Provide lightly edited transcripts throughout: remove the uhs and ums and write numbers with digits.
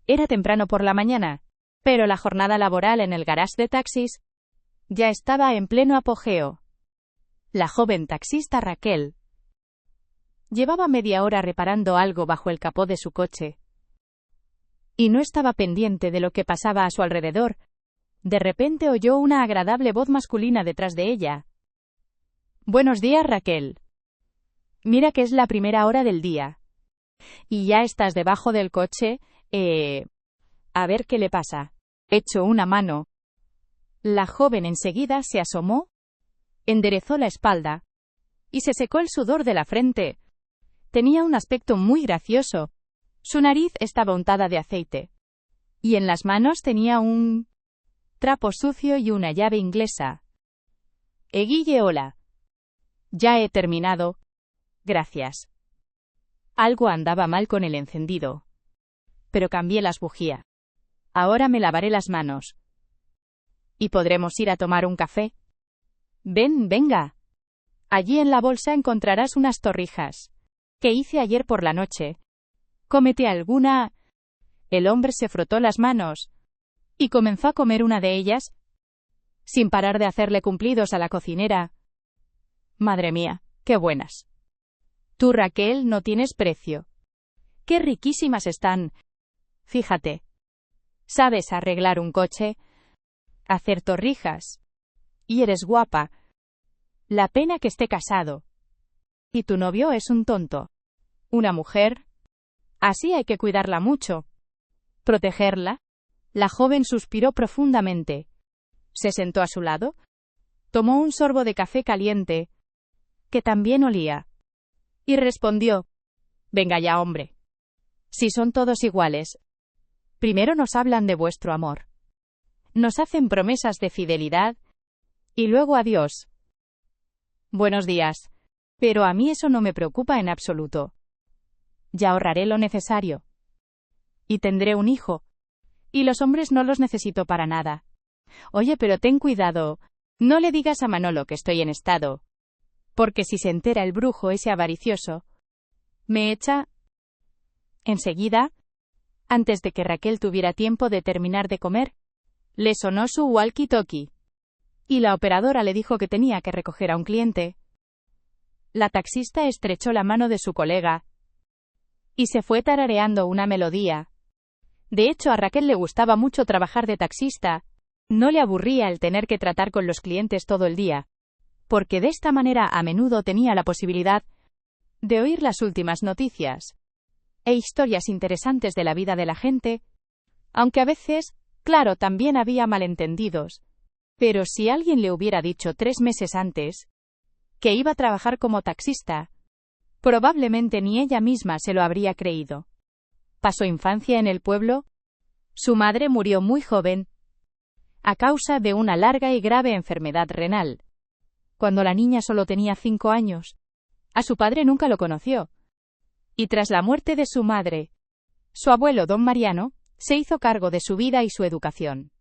Era temprano por la mañana, pero la jornada laboral en el garage de taxis ya estaba en pleno apogeo. La joven taxista Raquel llevaba media hora reparando algo bajo el capó de su coche y no estaba pendiente de lo que pasaba a su alrededor. De repente oyó una agradable voz masculina detrás de ella. «Buenos días, Raquel. Mira que es la primera hora del día. Y ya estás debajo del coche, a ver qué le pasa». Echó una mano. La joven enseguida se asomó, enderezó la espalda y se secó el sudor de la frente. Tenía un aspecto muy gracioso. Su nariz estaba untada de aceite. Y en las manos tenía un trapo sucio y una llave inglesa. Guille, hola. Ya he terminado. Gracias. Algo andaba mal con el encendido. Pero cambié las bujías. Ahora me lavaré las manos. ¿Y podremos ir a tomar un café? Venga. Allí en la bolsa encontrarás unas torrijas que hice ayer por la noche. Cómete alguna. El hombre se frotó las manos y comenzó a comer una de ellas, sin parar de hacerle cumplidos a la cocinera. Madre mía, qué buenas. Tú, Raquel, no tienes precio. Qué riquísimas están. Fíjate. ¿Sabes arreglar un coche? Hacer torrijas. Y eres guapa. La pena que esté casado. Y tu novio es un tonto. Una mujer. Así hay que cuidarla mucho. Protegerla. La joven suspiró profundamente. Se sentó a su lado. Tomó un sorbo de café caliente, que también olía. Y respondió. Venga ya, hombre. Si son todos iguales. Primero nos hablan de vuestro amor. Nos hacen promesas de fidelidad. Y luego adiós. Buenos días. Pero a mí eso no me preocupa en absoluto. Ya ahorraré lo necesario. Y tendré un hijo. Y los hombres no los necesito para nada. Oye, pero ten cuidado. No le digas a Manolo que estoy en estado. Porque si se entera el brujo ese avaricioso, me echa. Enseguida, antes de que Raquel tuviera tiempo de terminar de comer, le sonó su walkie-talkie. Y la operadora le dijo que tenía que recoger a un cliente. La taxista estrechó la mano de su colega y se fue tarareando una melodía. De hecho, a Raquel le gustaba mucho trabajar de taxista. No le aburría el tener que tratar con los clientes todo el día, porque de esta manera a menudo tenía la posibilidad de oír las últimas noticias e historias interesantes de la vida de la gente, aunque a veces, claro, también había malentendidos. Pero si alguien le hubiera dicho 3 meses antes que iba a trabajar como taxista, probablemente ni ella misma se lo habría creído. Pasó infancia en el pueblo. Su madre murió muy joven, a causa de una larga y grave enfermedad renal. Cuando la niña solo tenía 5 años, a su padre nunca lo conoció. Y tras la muerte de su madre, su abuelo don Mariano se hizo cargo de su vida y su educación.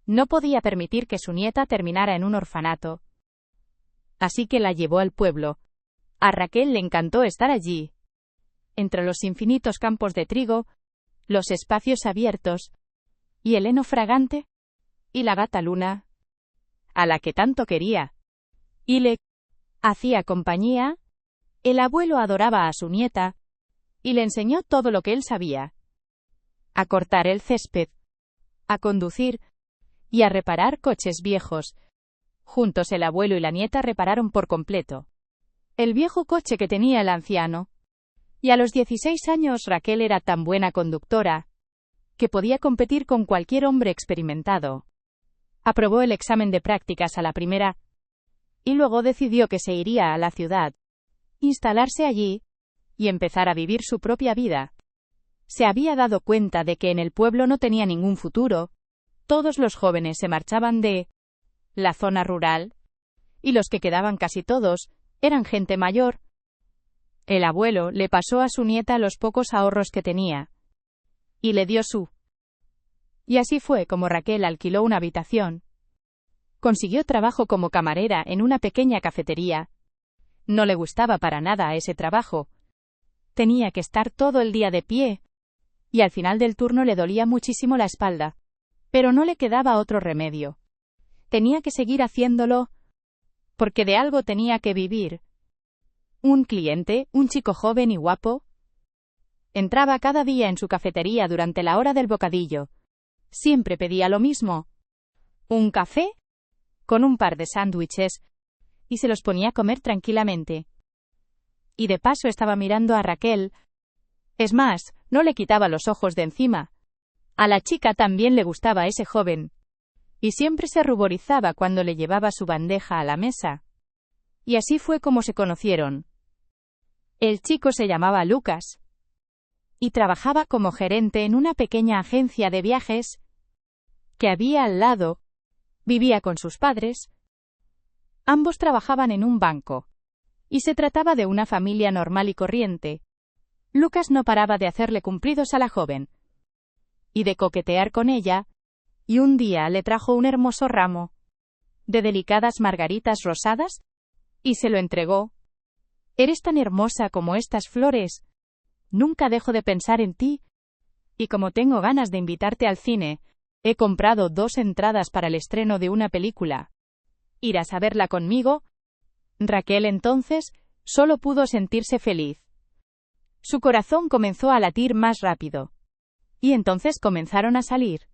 No podía permitir que su nieta terminara en un orfanato. Así que la llevó al pueblo. A Raquel le encantó estar allí. Entre los infinitos campos de trigo, los espacios abiertos, y el heno fragante, y la gata Luna, a la que tanto quería, y le hacía compañía. El abuelo adoraba a su nieta, y le enseñó todo lo que él sabía: a cortar el césped, a conducir, y a reparar coches viejos. Juntos el abuelo y la nieta repararon por completo el viejo coche que tenía el anciano. Y a los 16 años Raquel era tan buena conductora que podía competir con cualquier hombre experimentado. Aprobó el examen de prácticas a la primera, y luego decidió que se iría a la ciudad, instalarse allí, y empezar a vivir su propia vida. Se había dado cuenta de que en el pueblo no tenía ningún futuro. Todos los jóvenes se marchaban de la zona rural, y los que quedaban, casi todos, eran gente mayor. El abuelo le pasó a su nieta los pocos ahorros que tenía, y le dio su. Y así fue como Raquel alquiló una habitación. Consiguió trabajo como camarera en una pequeña cafetería. No le gustaba para nada ese trabajo. Tenía que estar todo el día de pie, y al final del turno le dolía muchísimo la espalda. Pero no le quedaba otro remedio. Tenía que seguir haciéndolo, porque de algo tenía que vivir. Un cliente, un chico joven y guapo, entraba cada día en su cafetería durante la hora del bocadillo. Siempre pedía lo mismo: un café con un par de sándwiches, y se los ponía a comer tranquilamente. Y de paso estaba mirando a Raquel. Es más, no le quitaba los ojos de encima. A la chica también le gustaba ese joven, y siempre se ruborizaba cuando le llevaba su bandeja a la mesa. Y así fue como se conocieron. El chico se llamaba Lucas, y trabajaba como gerente en una pequeña agencia de viajes que había al lado. Vivía con sus padres. Ambos trabajaban en un banco, y se trataba de una familia normal y corriente. Lucas no paraba de hacerle cumplidos a la joven, y de coquetear con ella, y un día le trajo un hermoso ramo de delicadas margaritas rosadas, y se lo entregó. Eres tan hermosa como estas flores. Nunca dejo de pensar en ti. Y como tengo ganas de invitarte al cine, he comprado 2 entradas para el estreno de una película. ¿Irás a verla conmigo? Raquel entonces solo pudo sentirse feliz. Su corazón comenzó a latir más rápido. Y entonces comenzaron a salir.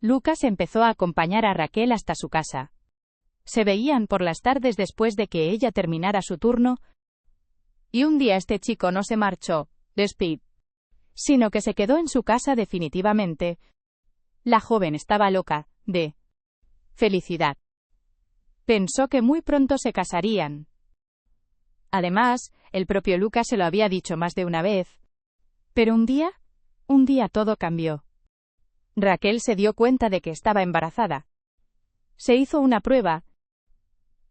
Lucas empezó a acompañar a Raquel hasta su casa. Se veían por las tardes después de que ella terminara su turno. Y un día este chico no se marchó, sino que se quedó en su casa definitivamente. La joven estaba loca de felicidad. Pensó que muy pronto se casarían. Además, el propio Lucas se lo había dicho más de una vez. Pero un día todo cambió. Raquel se dio cuenta de que estaba embarazada. Se hizo una prueba,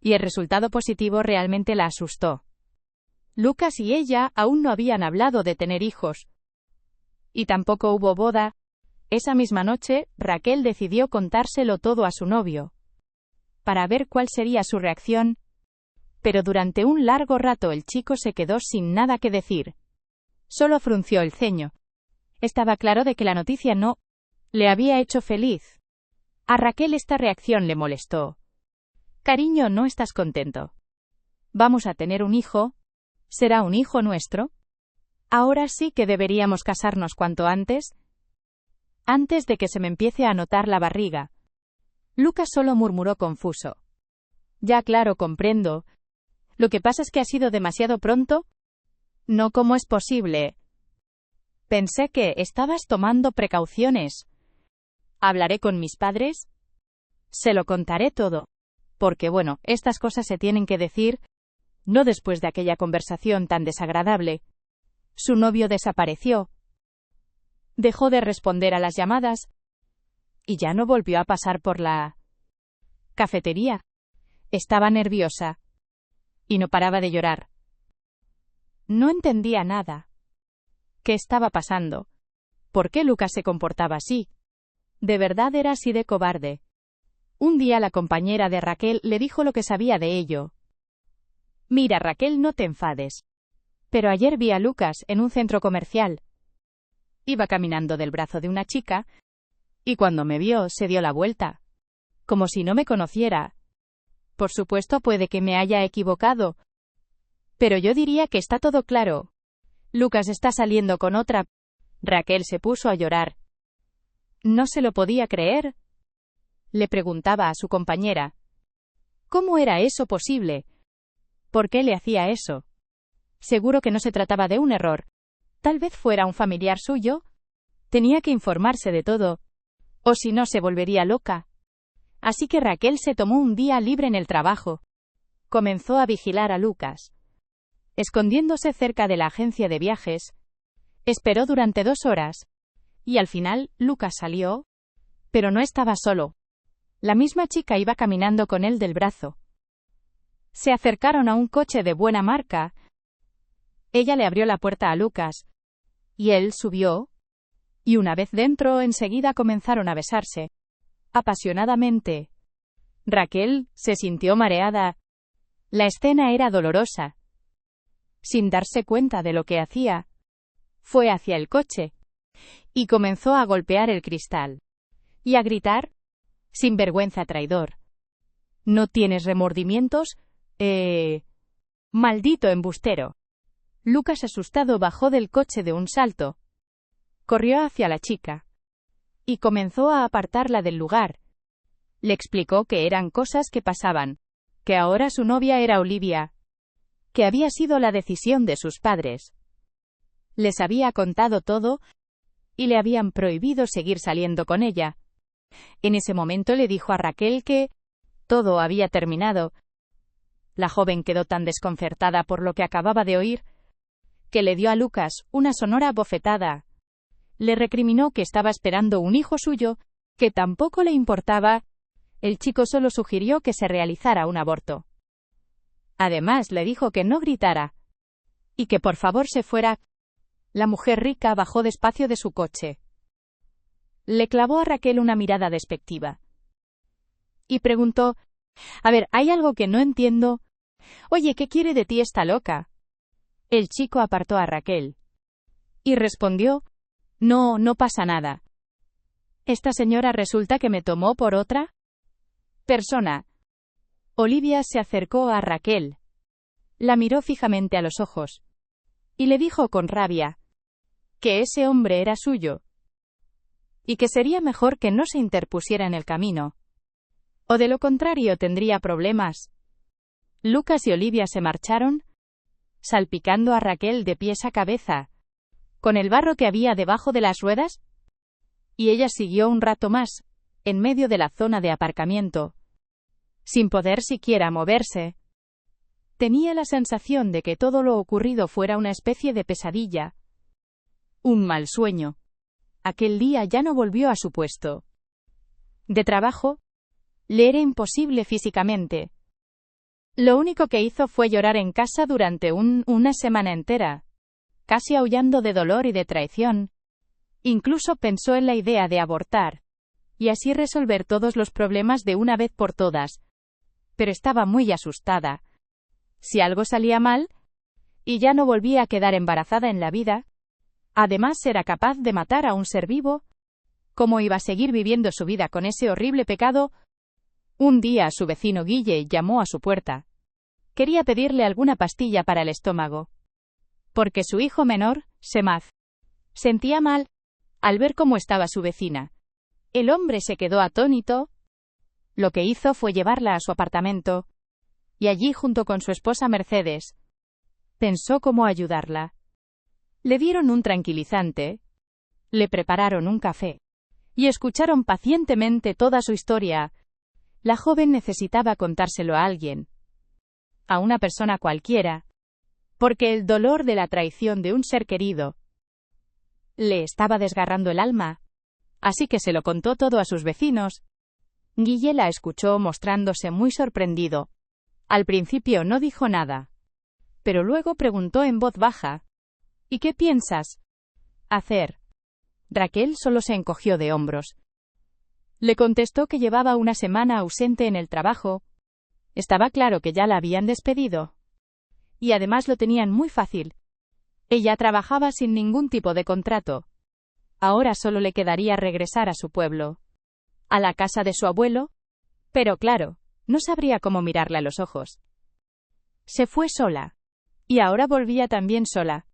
y el resultado positivo realmente la asustó. Lucas y ella aún no habían hablado de tener hijos. Y tampoco hubo boda. Esa misma noche, Raquel decidió contárselo todo a su novio, para ver cuál sería su reacción. Pero durante un largo rato el chico se quedó sin nada que decir. Solo frunció el ceño. Estaba claro de que la noticia no le había hecho feliz. A Raquel esta reacción le molestó. Cariño, ¿no estás contento? ¿Vamos a tener un hijo? ¿Será un hijo nuestro? Ahora sí que deberíamos casarnos cuanto antes. Antes de que se me empiece a notar la barriga. Lucas solo murmuró confuso. Ya, claro, comprendo. Lo que pasa es que ha sido demasiado pronto. No, ¿cómo es posible? Pensé que estabas tomando precauciones. ¿Hablaré con mis padres? Se lo contaré todo. Porque bueno, estas cosas se tienen que decir. No después de aquella conversación tan desagradable. Su novio desapareció. Dejó de responder a las llamadas. Y ya no volvió a pasar por la cafetería. Estaba nerviosa. Y no paraba de llorar. No entendía nada. ¿Qué estaba pasando? ¿Por qué Lucas se comportaba así? ¿De verdad era así de cobarde? Un día la compañera de Raquel le dijo lo que sabía de ello. Mira, Raquel, no te enfades. Pero ayer vi a Lucas en un centro comercial. Iba caminando del brazo de una chica, y cuando me vio se dio la vuelta. Como si no me conociera. Por supuesto, puede que me haya equivocado. Pero yo diría que está todo claro. Lucas está saliendo con otra. Raquel se puso a llorar. No se lo podía creer. Le preguntaba a su compañera. ¿Cómo era eso posible? ¿Por qué le hacía eso? Seguro que no se trataba de un error. Tal vez fuera un familiar suyo. Tenía que informarse de todo. O si no, se volvería loca. Así que Raquel se tomó un día libre en el trabajo. Comenzó a vigilar a Lucas. Escondiéndose cerca de la agencia de viajes. Esperó durante 2 horas. Y al final, Lucas salió. Pero no estaba solo. La misma chica iba caminando con él del brazo. Se acercaron a un coche de buena marca. Ella le abrió la puerta a Lucas. Y él subió. Y una vez dentro, enseguida comenzaron a besarse. Apasionadamente. Raquel se sintió mareada. La escena era dolorosa. Sin darse cuenta de lo que hacía, fue hacia el coche. y comenzó a golpear el cristal. Y a gritar: «Sinvergüenza traidor. ¿No tienes remordimientos? Maldito embustero». Lucas, asustado, bajó del coche de un salto. Corrió hacia la chica y comenzó a apartarla del lugar. Le explicó que eran cosas que pasaban, que ahora su novia era Olivia, que había sido la decisión de sus padres. Les había contado todo y le habían prohibido seguir saliendo con ella. En ese momento le dijo a Raquel que todo había terminado. La joven quedó tan desconcertada por lo que acababa de oír que le dio a Lucas una sonora bofetada. Le recriminó que estaba esperando un hijo suyo, que tampoco le importaba. El chico solo sugirió que se realizara un aborto. Además, le dijo que no gritara y que por favor se fuera. La mujer rica bajó despacio de su coche. Le clavó a Raquel una mirada despectiva y preguntó: «A ver, hay algo que no entiendo. Oye, ¿qué quiere de ti esta loca?». El chico apartó a Raquel y respondió: «No, no pasa nada. Esta señora resulta que me tomó por otra persona». Olivia se acercó a Raquel, la miró fijamente a los ojos y le dijo con rabia que ese hombre era suyo y que sería mejor que no se interpusiera en el camino, o de lo contrario tendría problemas. Lucas y Olivia se marcharon, salpicando a Raquel de pies a cabeza con el barro que había debajo de las ruedas, y ella siguió un rato más, en medio de la zona de aparcamiento, sin poder siquiera moverse. Tenía la sensación de que todo lo ocurrido fuera una especie de pesadilla, un mal sueño. Aquel día ya no volvió a su puesto de trabajo. Le era imposible físicamente. Lo único que hizo fue llorar en casa durante una semana entera, casi aullando de dolor y de traición. Incluso pensó en la idea de abortar y así resolver todos los problemas de una vez por todas. Pero estaba muy asustada. Si algo salía mal y ya no volvía a quedar embarazada en la vida, además era capaz de matar a un ser vivo, ¿cómo iba a seguir viviendo su vida con ese horrible pecado? Un día su vecino Guille llamó a su puerta. Quería pedirle alguna pastilla para el estómago, porque su hijo menor, Semaz, sentía mal al ver cómo estaba su vecina. El hombre se quedó atónito. Lo que hizo fue llevarla a su apartamento, y allí, junto con su esposa Mercedes, pensó cómo ayudarla. Le dieron un tranquilizante, le prepararon un café, y escucharon pacientemente toda su historia. La joven necesitaba contárselo a alguien, a una persona cualquiera, porque el dolor de la traición de un ser querido le estaba desgarrando el alma, así que se lo contó todo a sus vecinos. Guille la escuchó mostrándose muy sorprendido. Al principio no dijo nada, pero luego preguntó en voz baja: «¿Y qué piensas hacer?». Raquel solo se encogió de hombros. Le contestó que llevaba una semana ausente en el trabajo. Estaba claro que ya la habían despedido. Y además lo tenían muy fácil. Ella trabajaba sin ningún tipo de contrato. Ahora solo le quedaría regresar a su pueblo, a la casa de su abuelo. Pero claro, no sabría cómo mirarle a los ojos. Se fue sola. Y ahora volvía también sola,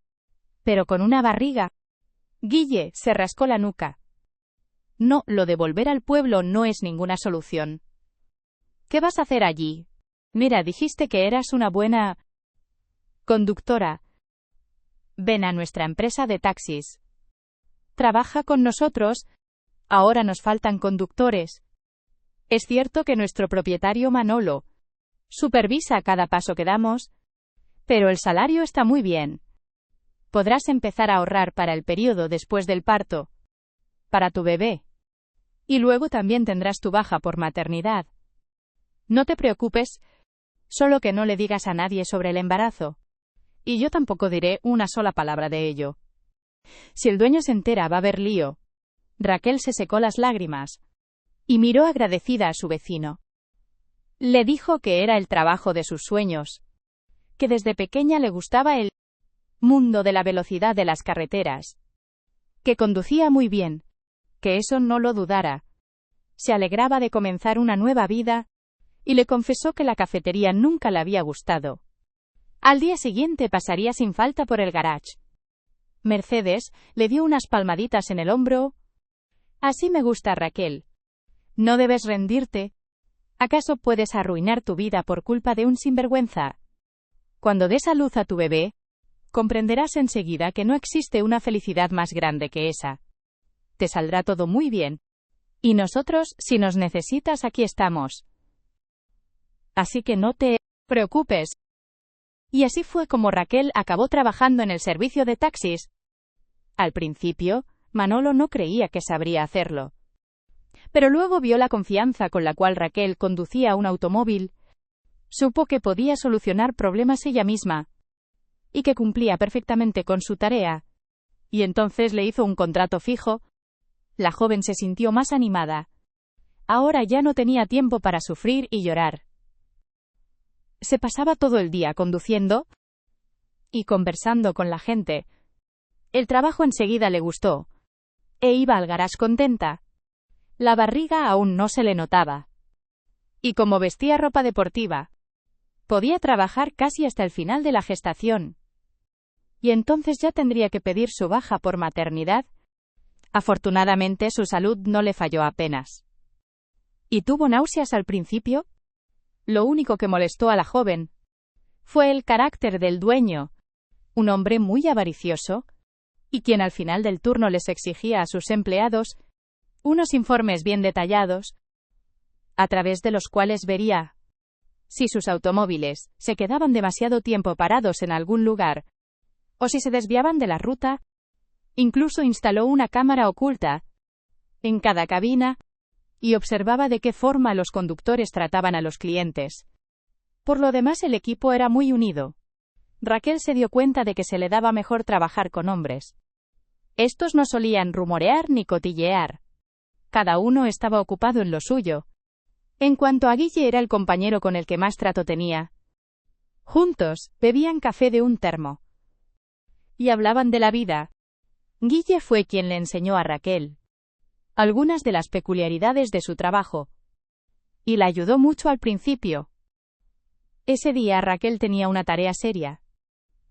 pero con una barriga. Guille se rascó la nuca. No, lo de volver al pueblo no es ninguna solución. ¿Qué vas a hacer allí? Mira, dijiste que eras una buena conductora. Ven a nuestra empresa de taxis. Trabaja con nosotros. Ahora nos faltan conductores. Es cierto que nuestro propietario Manolo supervisa cada paso que damos, pero el salario está muy bien. Podrás empezar a ahorrar para el periodo después del parto, para tu bebé. Y luego también tendrás tu baja por maternidad. No te preocupes, solo que no le digas a nadie sobre el embarazo. Y yo tampoco diré una sola palabra de ello. Si el dueño se entera va a haber lío. Raquel se secó las lágrimas y miró agradecida a su vecino. Le dijo que era el trabajo de sus sueños, que desde pequeña le gustaba el mundo de la velocidad de las carreteras. que conducía muy bien, que eso no lo dudara. Se alegraba de comenzar una nueva vida, y le confesó que la cafetería nunca le había gustado. Al día siguiente pasaría sin falta por el garage. Mercedes le dio unas palmaditas en el hombro. Así me gusta, Raquel. No debes rendirte. ¿Acaso puedes arruinar tu vida por culpa de un sinvergüenza? Cuando des a luz a tu bebé, comprenderás enseguida que no existe una felicidad más grande que esa. Te saldrá todo muy bien. Y nosotros, si nos necesitas, aquí estamos. Así que no te preocupes. Y así fue como Raquel acabó trabajando en el servicio de taxis. Al principio, Manolo no creía que sabría hacerlo. Pero luego vio la confianza con la cual Raquel conducía un automóvil. Supo que podía solucionar problemas ella misma. Y que cumplía perfectamente con su tarea. Y entonces le hizo un contrato fijo. La joven se sintió más animada. Ahora ya no tenía tiempo para sufrir y llorar. Se pasaba todo el día conduciendo y conversando con la gente. El trabajo enseguida le gustó. E iba al garage contenta. La barriga aún no se le notaba. Y como vestía ropa deportiva, podía trabajar casi hasta el final de la gestación. Y entonces ya tendría que pedir su baja por maternidad. Afortunadamente su salud no le falló apenas. ¿Y tuvo náuseas al principio? Lo único que molestó a la joven fue el carácter del dueño, un hombre muy avaricioso, y quien al final del turno les exigía a sus empleados unos informes bien detallados, a través de los cuales vería si sus automóviles se quedaban demasiado tiempo parados en algún lugar, o si se desviaban de la ruta. Incluso instaló una cámara oculta en cada cabina, y observaba de qué forma los conductores trataban a los clientes. Por lo demás, el equipo era muy unido. Raquel se dio cuenta de que se le daba mejor trabajar con hombres. Estos no solían rumorear ni cotillear. Cada uno estaba ocupado en lo suyo. En cuanto a Guille, era el compañero con el que más trato tenía. Juntos, bebían café de un termo. Y hablaban de la vida. Guille fue quien le enseñó a Raquel algunas de las peculiaridades de su trabajo. Y la ayudó mucho al principio. Ese día Raquel tenía una tarea seria.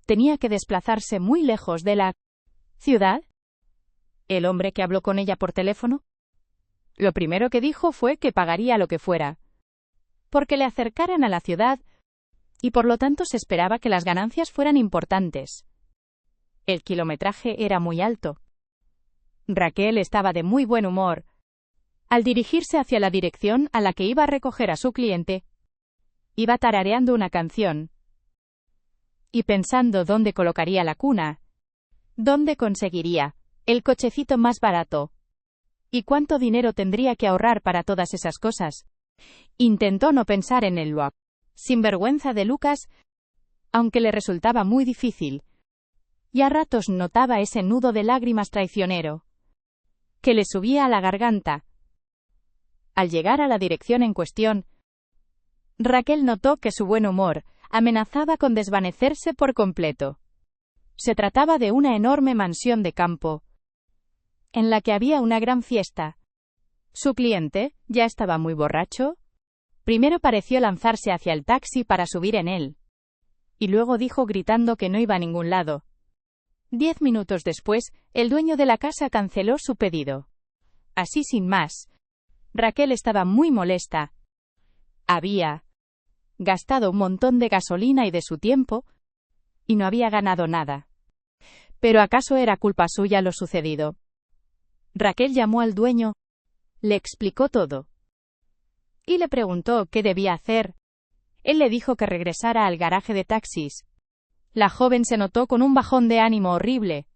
Tenía que desplazarse muy lejos de la ciudad. El hombre que habló con ella por teléfono, lo primero que dijo fue que pagaría lo que fuera, porque le acercaran a la ciudad, y por lo tanto se esperaba que las ganancias fueran importantes. El kilometraje era muy alto. Raquel estaba de muy buen humor. Al dirigirse hacia la dirección a la que iba a recoger a su cliente, iba tarareando una canción y pensando dónde colocaría la cuna, dónde conseguiría el cochecito más barato y cuánto dinero tendría que ahorrar para todas esas cosas. Intentó no pensar en el sinvergüenza de Lucas, aunque le resultaba muy difícil, y a ratos notaba ese nudo de lágrimas traicionero que le subía a la garganta. Al llegar a la dirección en cuestión, Raquel notó que su buen humor amenazaba con desvanecerse por completo. Se trataba de una enorme mansión de campo, en la que había una gran fiesta. Su cliente ya estaba muy borracho. Primero pareció lanzarse hacia el taxi para subir en él, y luego dijo gritando que no iba a ningún lado. 10 minutos después, el dueño de la casa canceló su pedido. Así sin más. Raquel estaba muy molesta. Había gastado un montón de gasolina y de su tiempo, y no había ganado nada. ¿Pero acaso era culpa suya lo sucedido? Raquel llamó al dueño, le explicó todo, y le preguntó qué debía hacer. Él le dijo que regresara al garaje de taxis. La joven se notó con un bajón de ánimo horrible.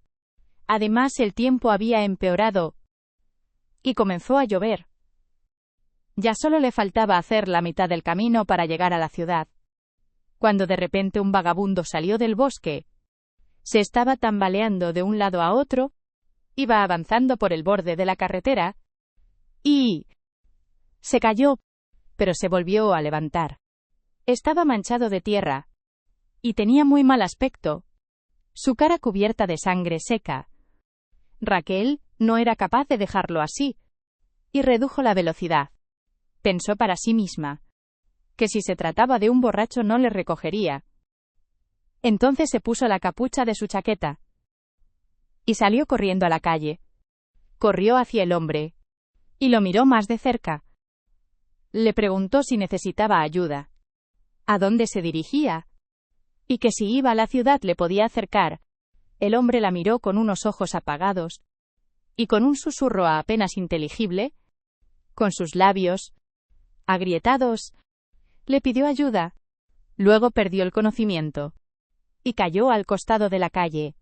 Además, el tiempo había empeorado y comenzó a llover. Ya solo le faltaba hacer la mitad del camino para llegar a la ciudad, cuando de repente un vagabundo salió del bosque. Se estaba tambaleando de un lado a otro, iba avanzando por el borde de la carretera, y se cayó, pero se volvió a levantar. Estaba manchado de tierra y tenía muy mal aspecto, su cara cubierta de sangre seca. Raquel no era capaz de dejarlo así, y redujo la velocidad. Pensó para sí misma que si se trataba de un borracho no le recogería. Entonces se puso la capucha de su chaqueta y salió corriendo a la calle. Corrió hacia el hombre y lo miró más de cerca. Le preguntó si necesitaba ayuda, a dónde se dirigía, y que si iba a la ciudad le podía acercar. El hombre la miró con unos ojos apagados y con un susurro apenas inteligible, con sus labios agrietados, le pidió ayuda. Luego perdió el conocimiento y cayó al costado de la calle.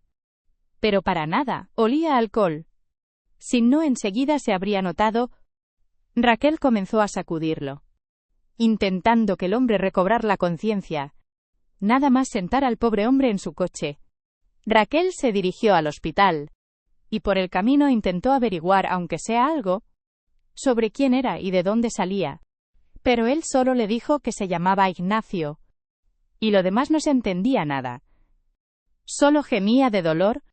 Pero para nada, olía a alcohol. Si no enseguida se habría notado. Raquel comenzó a sacudirlo, intentando que el hombre recobrara la conciencia. Nada más sentar al pobre hombre en su coche, Raquel se dirigió al hospital, y por el camino intentó averiguar, aunque sea algo, sobre quién era y de dónde salía. Pero él solo le dijo que se llamaba Ignacio, y lo demás no se entendía nada. Solo gemía de dolor.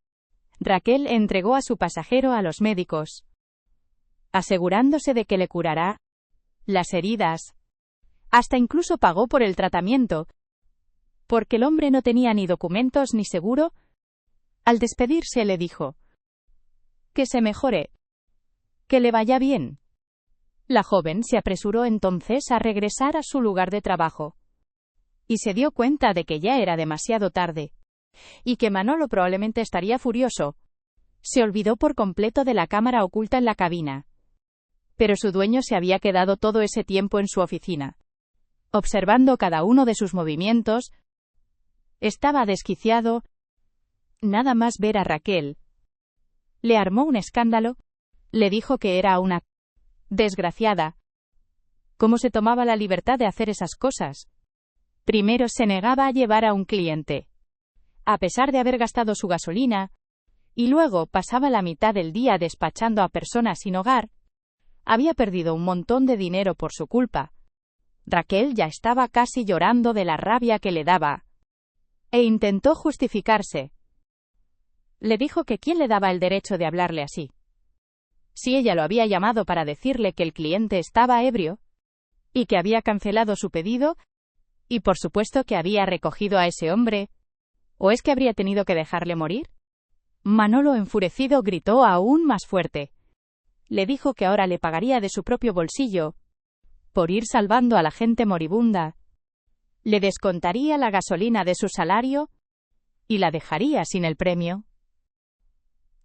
Raquel entregó a su pasajero a los médicos, asegurándose de que le curará las heridas. Hasta incluso pagó por el tratamiento, porque el hombre no tenía ni documentos ni seguro. Al despedirse le dijo: que se mejore, que le vaya bien. La joven se apresuró entonces a regresar a su lugar de trabajo, y se dio cuenta de que ya era demasiado tarde, y que Manolo probablemente estaría furioso. Se olvidó por completo de la cámara oculta en la cabina. Pero su dueño se había quedado todo ese tiempo en su oficina, observando cada uno de sus movimientos. Estaba desquiciado. Nada más ver a Raquel, le armó un escándalo. Le dijo que era una desgraciada. ¿Cómo se tomaba la libertad de hacer esas cosas? Primero se negaba a llevar a un cliente, a pesar de haber gastado su gasolina, y luego pasaba la mitad del día despachando a personas sin hogar. Había perdido un montón de dinero por su culpa. Raquel ya estaba casi llorando de la rabia que le daba, e intentó justificarse. Le dijo que quién le daba el derecho de hablarle así. Si ella lo había llamado para decirle que el cliente estaba ebrio, y que había cancelado su pedido, y por supuesto que había recogido a ese hombre, ¿o es que habría tenido que dejarle morir? Manolo, enfurecido, gritó aún más fuerte. Le dijo que ahora le pagaría de su propio bolsillo por ir salvando a la gente moribunda. Le descontaría la gasolina de su salario y la dejaría sin el premio.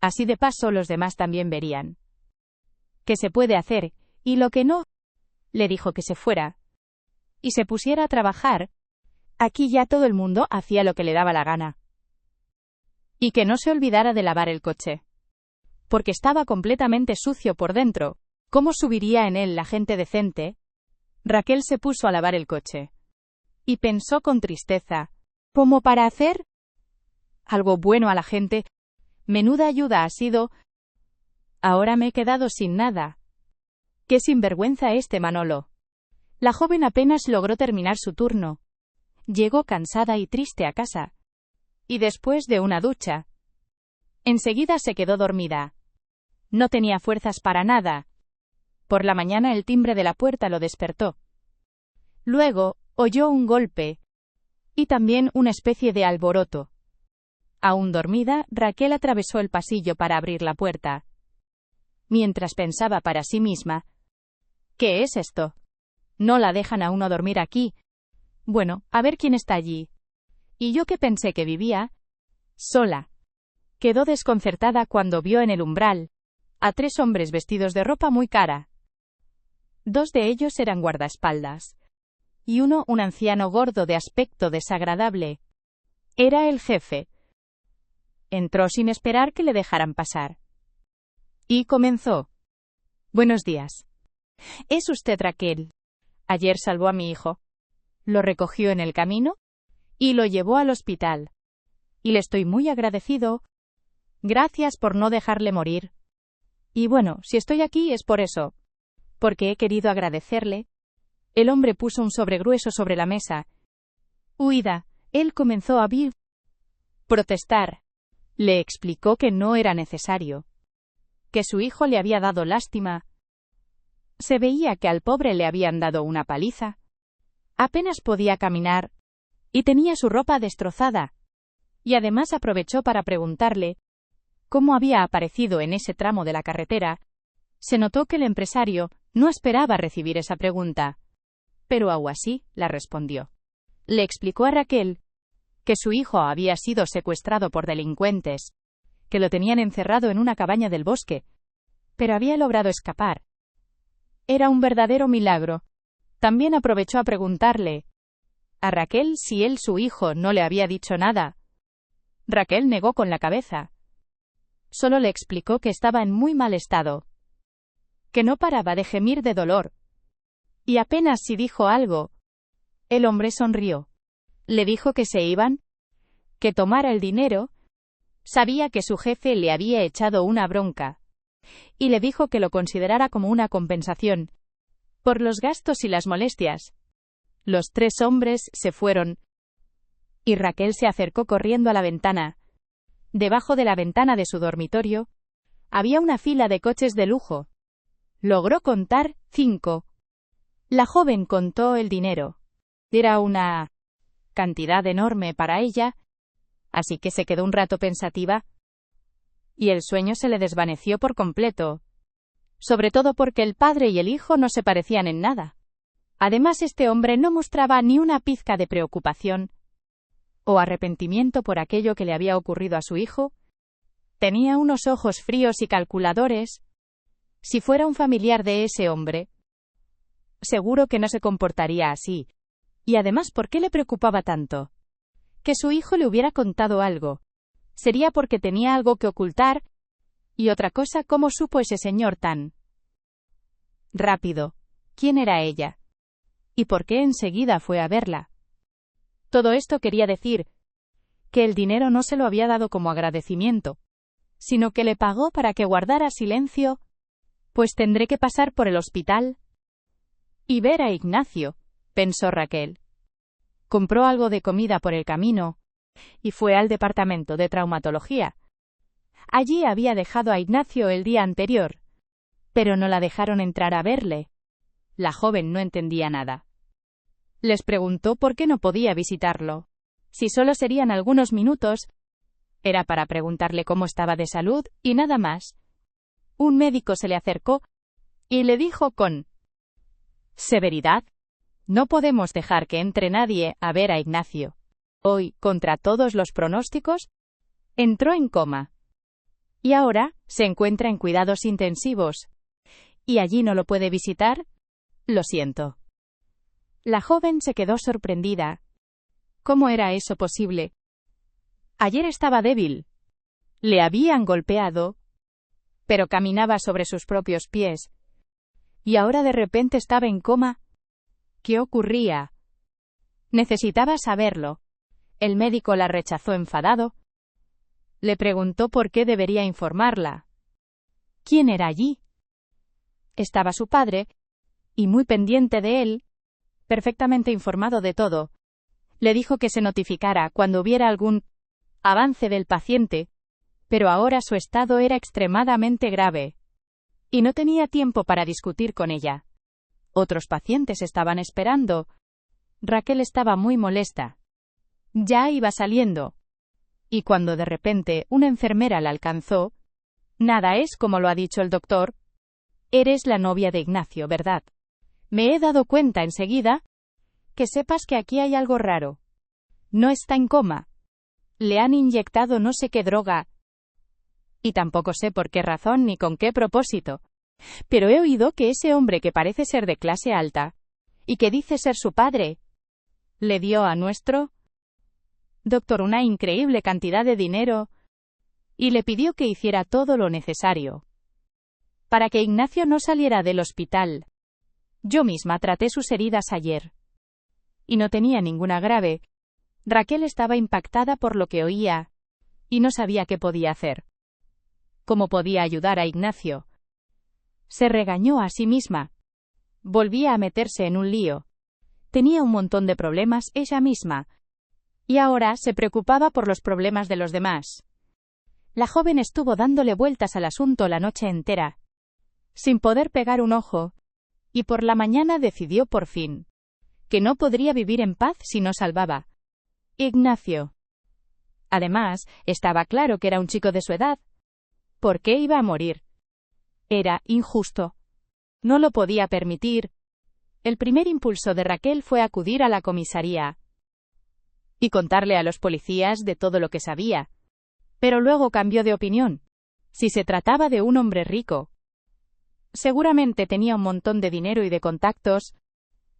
Así de paso los demás también verían qué se puede hacer, y lo que no. Le dijo que se fuera y se pusiera a trabajar. Aquí ya todo el mundo hacía lo que le daba la gana. Y que no se olvidara de lavar el coche, porque estaba completamente sucio por dentro. ¿Cómo subiría en él la gente decente? Raquel se puso a lavar el coche y pensó con tristeza: ¿cómo para hacer algo bueno a la gente? Menuda ayuda ha sido. Ahora me he quedado sin nada. ¡Qué sinvergüenza este Manolo! La joven apenas logró terminar su turno. Llegó cansada y triste a casa, y después de una ducha, enseguida se quedó dormida. No tenía fuerzas para nada. Por la mañana el timbre de la puerta lo despertó. Luego, oyó un golpe, y también una especie de alboroto. Aún dormida, Raquel atravesó el pasillo para abrir la puerta, mientras pensaba para sí misma: ¿qué es esto? No la dejan a uno dormir aquí. Bueno, a ver quién está allí. Y yo que pensé que vivía sola. Quedó desconcertada cuando vio en el umbral a 3 hombres vestidos de ropa muy cara. 2 de ellos eran guardaespaldas, y uno un anciano gordo de aspecto desagradable. Era el jefe. Entró sin esperar que le dejaran pasar, y comenzó: Buenos días. ¿Es usted Raquel? Ayer salvó a mi hijo. Lo recogió en el camino y lo llevó al hospital. Y le estoy muy agradecido. Gracias por no dejarle morir. Y bueno, si estoy aquí es por eso, porque he querido agradecerle. El hombre puso un sobre grueso sobre la mesa. Huida. Él comenzó a protestar. Le explicó que no era necesario. que su hijo le había dado lástima. Se veía que al pobre le habían dado una paliza. Apenas podía caminar, y tenía su ropa destrozada. Y además aprovechó para preguntarle cómo había aparecido en ese tramo de la carretera. Se notó que el empresario no esperaba recibir esa pregunta, pero aún así la respondió. Le explicó a Raquel que su hijo había sido secuestrado por delincuentes, que lo tenían encerrado en una cabaña del bosque, pero había logrado escapar. Era un verdadero milagro. También aprovechó a preguntarle a Raquel si él, su hijo, no le había dicho nada. Raquel negó con la cabeza. Solo le explicó que estaba en muy mal estado, que no paraba de gemir de dolor. Y apenas si dijo algo, el hombre sonrió. Le dijo que se iban, que tomara el dinero. Sabía que su jefe le había echado una bronca, y le dijo que lo considerara como una compensación por los gastos y las molestias. Los tres hombres se fueron, y Raquel se acercó corriendo a la ventana. Debajo de la ventana de su dormitorio había una fila de coches de lujo. Logró contar 5. La joven contó el dinero. Era una cantidad enorme para ella, así que se quedó un rato pensativa, y el sueño se le desvaneció por completo, sobre todo porque el padre y el hijo no se parecían en nada. Además, este hombre no mostraba ni una pizca de preocupación o arrepentimiento por aquello que le había ocurrido a su hijo. Tenía unos ojos fríos y calculadores. Si fuera un familiar de ese hombre, seguro que no se comportaría así. Y además, ¿por qué le preocupaba tanto que su hijo le hubiera contado algo? Sería porque tenía algo que ocultar. Y otra cosa, ¿cómo supo ese señor tan rápido quién era ella? ¿Y por qué enseguida fue a verla? Todo esto quería decir que el dinero no se lo había dado como agradecimiento, sino que le pagó para que guardara silencio. Pues tendré que pasar por el hospital y ver a Ignacio, pensó Raquel. Compró algo de comida por el camino y fue al departamento de traumatología. Allí había dejado a Ignacio el día anterior, pero no la dejaron entrar a verle. La joven no entendía nada. Les preguntó por qué no podía visitarlo. Si solo serían algunos minutos, era para preguntarle cómo estaba de salud y nada más. Un médico se le acercó y le dijo con severidad: no podemos dejar que entre nadie a ver a Ignacio. Hoy, contra todos los pronósticos, entró en coma. Y ahora, se encuentra en cuidados intensivos. ¿Y allí no lo puede visitar? Lo siento. La joven se quedó sorprendida. ¿Cómo era eso posible? Ayer estaba débil. Le habían golpeado, pero caminaba sobre sus propios pies. Y ahora de repente estaba en coma. ¿Qué ocurría? Necesitaba saberlo. El médico la rechazó enfadado. Le preguntó por qué debería informarla. ¿Quién era allí? Estaba su padre, y muy pendiente de él, perfectamente informado de todo. Le dijo que se notificara cuando hubiera algún avance del paciente, pero ahora su estado era extremadamente grave, y no tenía tiempo para discutir con ella. Otros pacientes estaban esperando. Raquel estaba muy molesta. Ya iba saliendo, y cuando de repente una enfermera la alcanzó. Nada es como lo ha dicho el doctor. Eres la novia de Ignacio, ¿verdad? Me he dado cuenta enseguida. Que sepas que aquí hay algo raro. No está en coma. Le han inyectado no sé qué droga. Y tampoco sé por qué razón ni con qué propósito. Pero he oído que ese hombre que parece ser de clase alta, y que dice ser su padre, le dio a nuestro doctor una increíble cantidad de dinero, y le pidió que hiciera todo lo necesario para que Ignacio no saliera del hospital. Yo misma traté sus heridas ayer, y no tenía ninguna grave. Raquel estaba impactada por lo que oía, y no sabía qué podía hacer. ¿Cómo podía ayudar a Ignacio? Se regañó a sí misma. Volvía a meterse en un lío. Tenía un montón de problemas ella misma, y ahora se preocupaba por los problemas de los demás. La joven estuvo dándole vueltas al asunto la noche entera, sin poder pegar un ojo, y por la mañana decidió por fin que no podría vivir en paz si no salvaba Ignacio. Además, estaba claro que era un chico de su edad. ¿Por qué iba a morir? Era injusto. No lo podía permitir. El primer impulso de Raquel fue acudir a la comisaría y contarle a los policías de todo lo que sabía. Pero luego cambió de opinión. Si se trataba de un hombre rico, seguramente tenía un montón de dinero y de contactos.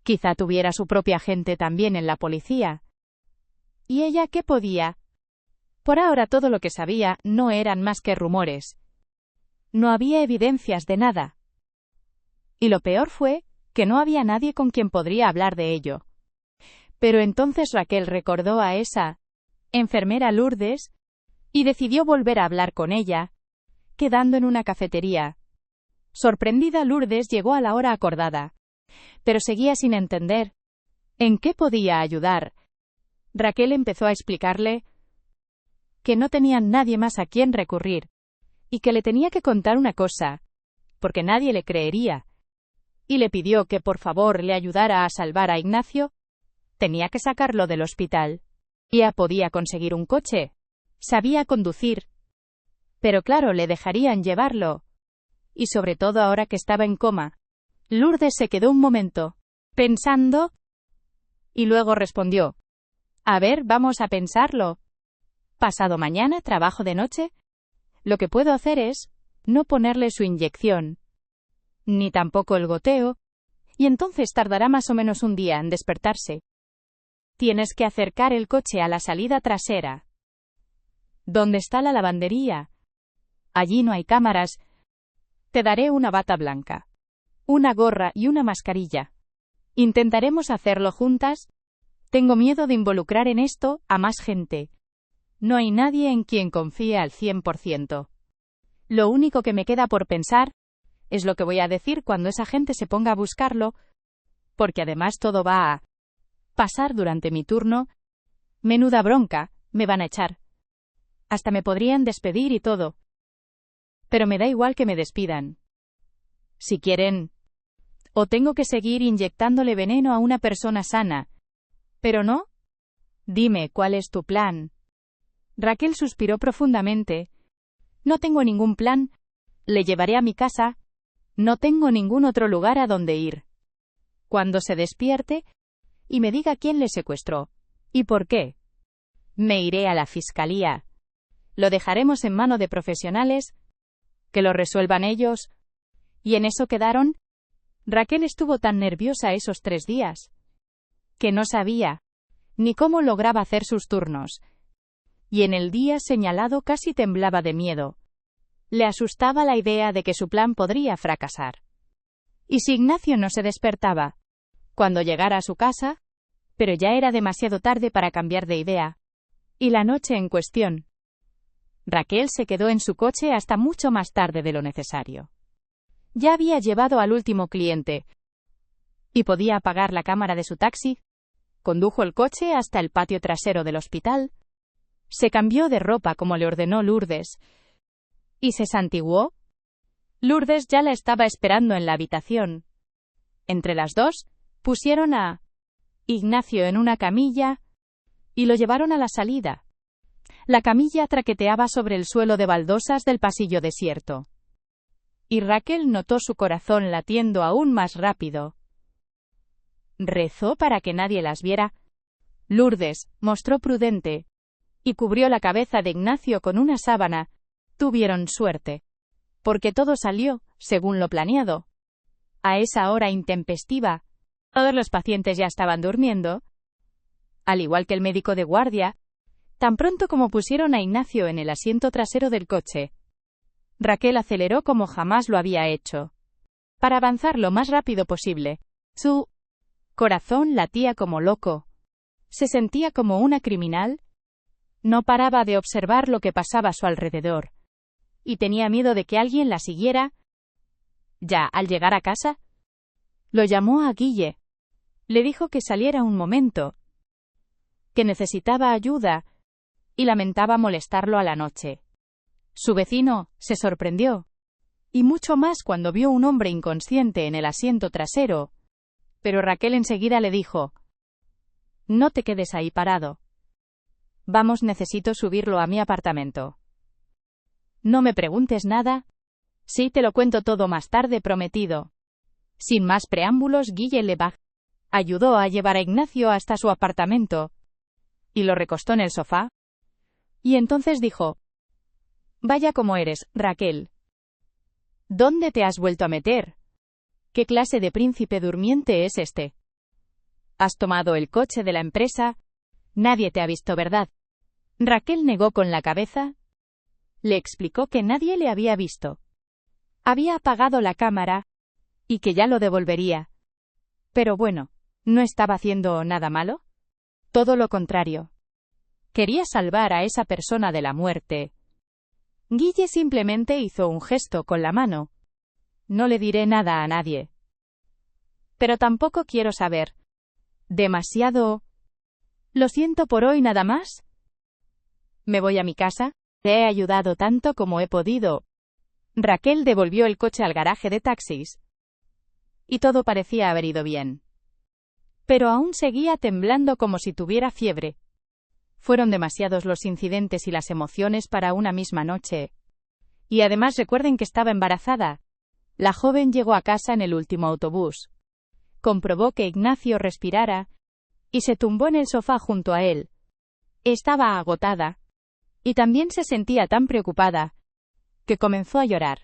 Quizá tuviera su propia gente también en la policía. ¿Y ella qué podía? Por ahora todo lo que sabía no eran más que rumores. No había evidencias de nada. Y lo peor fue que no había nadie con quien podría hablar de ello. Pero entonces Raquel recordó a esa enfermera Lourdes y decidió volver a hablar con ella, quedando en una cafetería. Sorprendida, Lourdes llegó a la hora acordada, pero seguía sin entender en qué podía ayudar. Raquel empezó a explicarle que no tenía nadie más a quien recurrir, y que le tenía que contar una cosa, porque nadie le creería, y le pidió que por favor le ayudara a salvar a Ignacio. Tenía que sacarlo del hospital. Ya podía conseguir un coche. Sabía conducir. Pero claro, le dejarían llevarlo. Y sobre todo ahora que estaba en coma. Lourdes se quedó un momento, pensando, y luego respondió: a ver, vamos a pensarlo. Pasado mañana trabajo de noche. Lo que puedo hacer es no ponerle su inyección, ni tampoco el goteo, y entonces tardará más o menos un día en despertarse. Tienes que acercar el coche a la salida trasera, donde está la lavandería. Allí no hay cámaras. Te daré una bata blanca, una gorra y una mascarilla. Intentaremos hacerlo juntas. Tengo miedo de involucrar en esto a más gente. No hay nadie en quien confíe al 100%. Lo único que me queda por pensar es lo que voy a decir cuando esa gente se ponga a buscarlo, porque además todo va a pasar durante mi turno. Menuda bronca, me van a echar. Hasta me podrían despedir y todo. Pero me da igual que me despidan. Si quieren. O tengo que seguir inyectándole veneno a una persona sana. Pero no. Dime, ¿cuál es tu plan? Raquel suspiró profundamente. No tengo ningún plan. Le llevaré a mi casa. No tengo ningún otro lugar a donde ir. Cuando se despierte y me diga quién le secuestró y por qué, me iré a la fiscalía. Lo dejaremos en mano de profesionales, que lo resuelvan ellos. Y en eso quedaron. Raquel estuvo tan nerviosa esos 3 días que no sabía ni cómo lograba hacer sus turnos. Y en el día señalado casi temblaba de miedo. Le asustaba la idea de que su plan podría fracasar. ¿Y si Ignacio no se despertaba cuando llegara a su casa? Pero ya era demasiado tarde para cambiar de idea. Y la noche en cuestión, Raquel se quedó en su coche hasta mucho más tarde de lo necesario. Ya había llevado al último cliente y podía apagar la cámara de su taxi. Condujo el coche hasta el patio trasero del hospital. Se cambió de ropa como le ordenó Lourdes y se santiguó. Lourdes ya la estaba esperando en la habitación. Entre las dos, pusieron a Ignacio en una camilla y lo llevaron a la salida. La camilla traqueteaba sobre el suelo de baldosas del pasillo desierto. Y Raquel notó su corazón latiendo aún más rápido. Rezó para que nadie las viera. Lourdes mostró prudente y cubrió la cabeza de Ignacio con una sábana. Tuvieron suerte, porque todo salió según lo planeado. A esa hora intempestiva, todos los pacientes ya estaban durmiendo, al igual que el médico de guardia. Tan pronto como pusieron a Ignacio en el asiento trasero del coche, Raquel aceleró como jamás lo había hecho, para avanzar lo más rápido posible. Su corazón latía como loco. Se sentía como una criminal. No paraba de observar lo que pasaba a su alrededor, y tenía miedo de que alguien la siguiera. Ya, al llegar a casa, lo llamó a Guille. Le dijo que saliera un momento, que necesitaba ayuda, y lamentaba molestarlo a la noche. Su vecino se sorprendió, y mucho más cuando vio un hombre inconsciente en el asiento trasero, pero Raquel enseguida le dijo: «No te quedes ahí parado. Vamos, necesito subirlo a mi apartamento». «No me preguntes nada. Sí, te lo cuento todo más tarde, prometido». Sin más preámbulos, Guille Lebach ayudó a llevar a Ignacio hasta su apartamento y lo recostó en el sofá. Y entonces dijo: «Vaya como eres, Raquel. ¿Dónde te has vuelto a meter? ¿Qué clase de príncipe durmiente es este? ¿Has tomado el coche de la empresa? Nadie te ha visto, ¿verdad?». Raquel negó con la cabeza. Le explicó que nadie le había visto. Había apagado la cámara y que ya lo devolvería. Pero bueno, ¿no estaba haciendo nada malo? Todo lo contrario. Quería salvar a esa persona de la muerte. Guille simplemente hizo un gesto con la mano. «No le diré nada a nadie. Pero tampoco quiero saber. Demasiado. Lo siento por hoy, nada más. Me voy a mi casa. Te he ayudado tanto como he podido». Raquel devolvió el coche al garaje de taxis. Y todo parecía haber ido bien. Pero aún seguía temblando como si tuviera fiebre. Fueron demasiados los incidentes y las emociones para una misma noche. Y además recuerden que estaba embarazada. La joven llegó a casa en el último autobús. Comprobó que Ignacio respirara y se tumbó en el sofá junto a él. Estaba agotada y también se sentía tan preocupada que comenzó a llorar.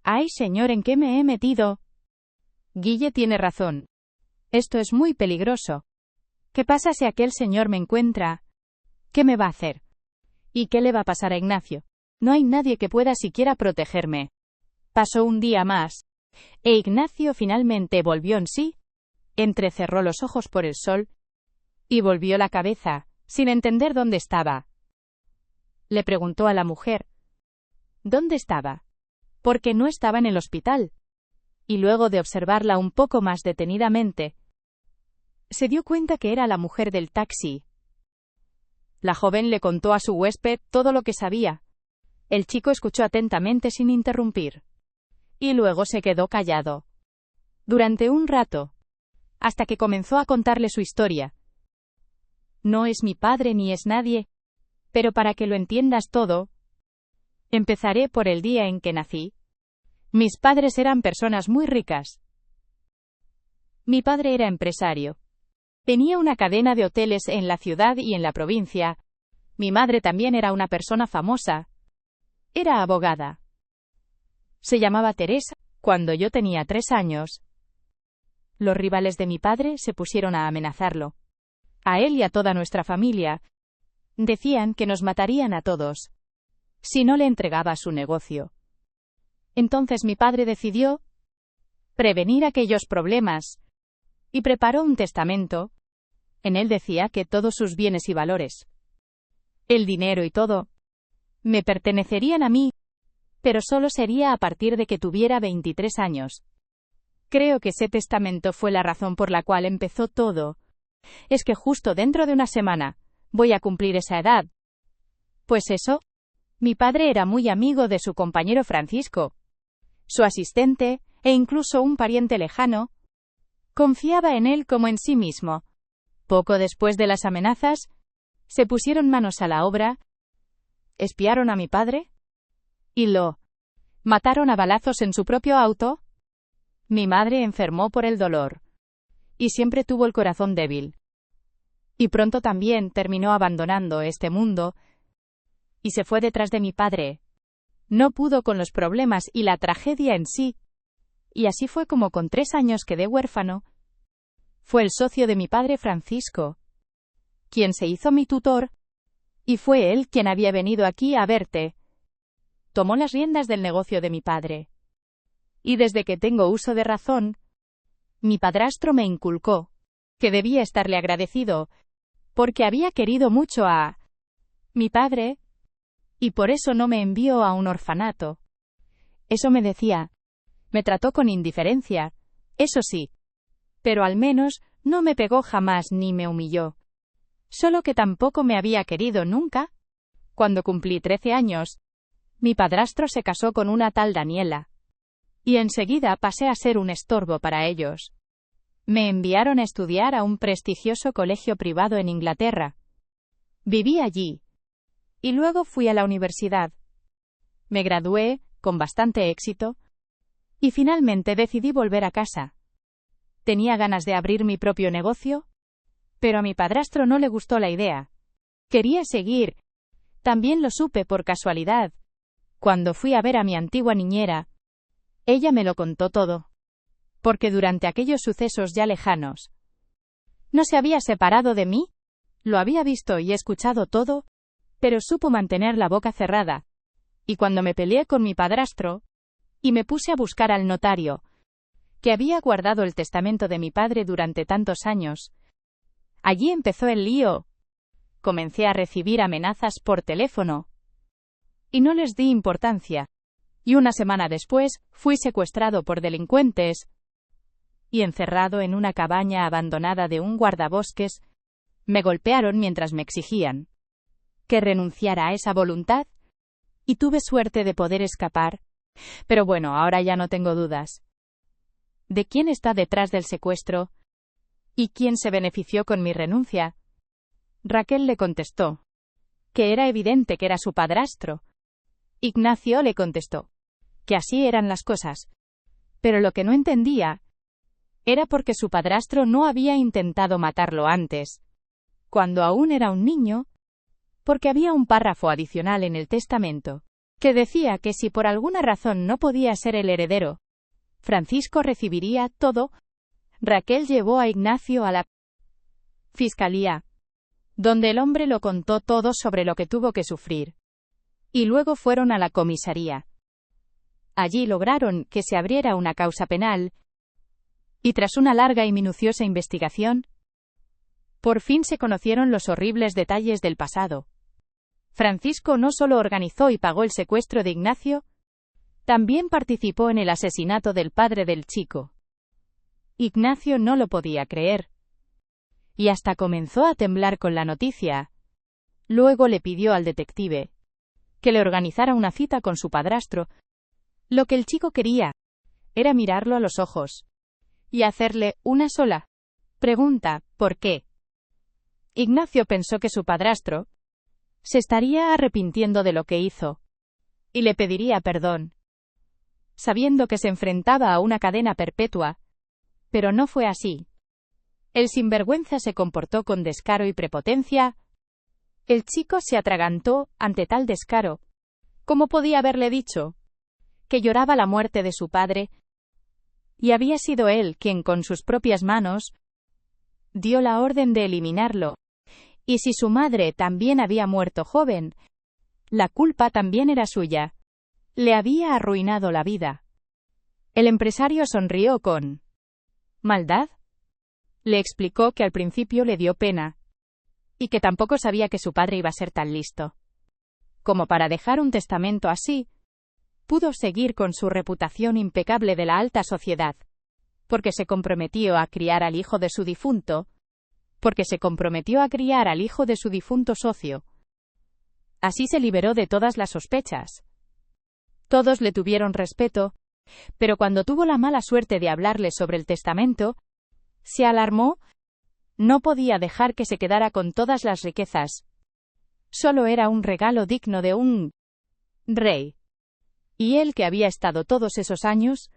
«Ay, señor, ¿en qué me he metido? Guille tiene razón. Esto es muy peligroso. ¿Qué pasa si aquel señor me encuentra? ¿Qué me va a hacer? ¿Y qué le va a pasar a Ignacio? No hay nadie que pueda siquiera protegerme». Pasó un día más, e Ignacio finalmente volvió en sí, entrecerró los ojos por el sol, y volvió la cabeza, sin entender dónde estaba. Le preguntó a la mujer dónde estaba, porque no estaba en el hospital, y luego de observarla un poco más detenidamente, se dio cuenta que era la mujer del taxi. La joven le contó a su huésped todo lo que sabía. El chico escuchó atentamente sin interrumpir. Y luego se quedó callado. Durante un rato. Hasta que comenzó a contarle su historia. «No es mi padre ni es nadie. Pero para que lo entiendas todo, empezaré por el día en que nací. Mis padres eran personas muy ricas. Mi padre era empresario. Tenía una cadena de hoteles en la ciudad y en la provincia. Mi madre también era una persona famosa. Era abogada. Se llamaba Teresa. Cuando yo tenía 3 años, los rivales de mi padre se pusieron a amenazarlo. A él y a toda nuestra familia. Decían que nos matarían a todos si no le entregaba su negocio. Entonces mi padre decidió prevenir aquellos problemas y preparó un testamento. En él decía que todos sus bienes y valores, el dinero y todo, me pertenecerían a mí, pero solo sería a partir de que tuviera 23 años. Creo que ese testamento fue la razón por la cual empezó todo. Es que justo dentro de una semana voy a cumplir esa edad. Pues eso, mi padre era muy amigo de su compañero Francisco, su asistente, e incluso un pariente lejano. Confiaba en él como en sí mismo. Poco después de las amenazas, se pusieron manos a la obra, espiaron a mi padre y lo mataron a balazos en su propio auto. Mi madre enfermó por el dolor y siempre tuvo el corazón débil. Y pronto también terminó abandonando este mundo y se fue detrás de mi padre. No pudo con los problemas y la tragedia en sí. Y así fue como con 3 años quedé huérfano. Fue el socio de mi padre Francisco quien se hizo mi tutor, y fue él quien había venido aquí a verte. Tomó las riendas del negocio de mi padre. Y desde que tengo uso de razón, mi padrastro me inculcó que debía estarle agradecido, porque había querido mucho a mi padre, y por eso no me envió a un orfanato. Eso me decía. Me trató con indiferencia, eso sí. Pero al menos no me pegó jamás ni me humilló. Solo que tampoco me había querido nunca. Cuando cumplí 13 años, Mi padrastro se casó con una tal Daniela. Y enseguida pasé a ser un estorbo para ellos. Me enviaron a estudiar a un prestigioso colegio privado en Inglaterra. Viví allí. Y luego fui a la universidad. Me gradué, con bastante éxito. Y finalmente decidí volver a casa. Tenía ganas de abrir mi propio negocio, pero a mi padrastro no le gustó la idea. Quería seguir. También lo supe por casualidad. Cuando fui a ver a mi antigua niñera, ella me lo contó todo. Porque durante aquellos sucesos ya lejanos, no se había separado de mí, lo había visto y escuchado todo, pero supo mantener la boca cerrada. Y cuando me peleé con mi padrastro, y me puse a buscar al notario, que había guardado el testamento de mi padre durante tantos años, allí empezó el lío. Comencé a recibir amenazas por teléfono. Y no les di importancia. Y una semana después, fui secuestrado por delincuentes y encerrado en una cabaña abandonada de un guardabosques. Me golpearon mientras me exigían que renunciara a esa voluntad, y tuve suerte de poder escapar. Pero bueno, ahora ya no tengo dudas de quién está detrás del secuestro y quién se benefició con mi renuncia. Raquel le contestó que era evidente que era su padrastro. Ignacio le contestó que así eran las cosas, pero lo que no entendía era por qué su padrastro no había intentado matarlo antes, cuando aún era un niño, porque había un párrafo adicional en el testamento que decía que si por alguna razón no podía ser el heredero, Francisco recibiría todo. Raquel llevó a Ignacio a la fiscalía, donde el hombre lo contó todo sobre lo que tuvo que sufrir. Y luego fueron a la comisaría. Allí lograron que se abriera una causa penal, y tras una larga y minuciosa investigación, por fin se conocieron los horribles detalles del pasado. Francisco no solo organizó y pagó el secuestro de Ignacio, también participó en el asesinato del padre del chico. Ignacio no lo podía creer. Y hasta comenzó a temblar con la noticia. Luego le pidió al detective que le organizara una cita con su padrastro. Lo que el chico quería era mirarlo a los ojos y hacerle una sola pregunta: ¿por qué? Ignacio pensó que su padrastro se estaría arrepintiendo de lo que hizo y le pediría perdón, sabiendo que se enfrentaba a una cadena perpetua, pero no fue así. El sinvergüenza se comportó con descaro y prepotencia. El chico se atragantó ante tal descaro. ¿Cómo podía haberle dicho que lloraba la muerte de su padre? Y había sido él quien con sus propias manos dio la orden de eliminarlo. Y si su madre también había muerto joven, la culpa también era suya. Le había arruinado la vida. El empresario sonrió con maldad. Le explicó que al principio le dio pena, y que tampoco sabía que su padre iba a ser tan listo como para dejar un testamento así. Pudo seguir con su reputación impecable de la alta sociedad, porque se comprometió a criar al hijo de su difunto, socio. Así se liberó de todas las sospechas. Todos le tuvieron respeto, pero cuando tuvo la mala suerte de hablarle sobre el testamento, se alarmó. No podía dejar que se quedara con todas las riquezas. Solo era un regalo digno de un rey. Y él, que había estado todos esos años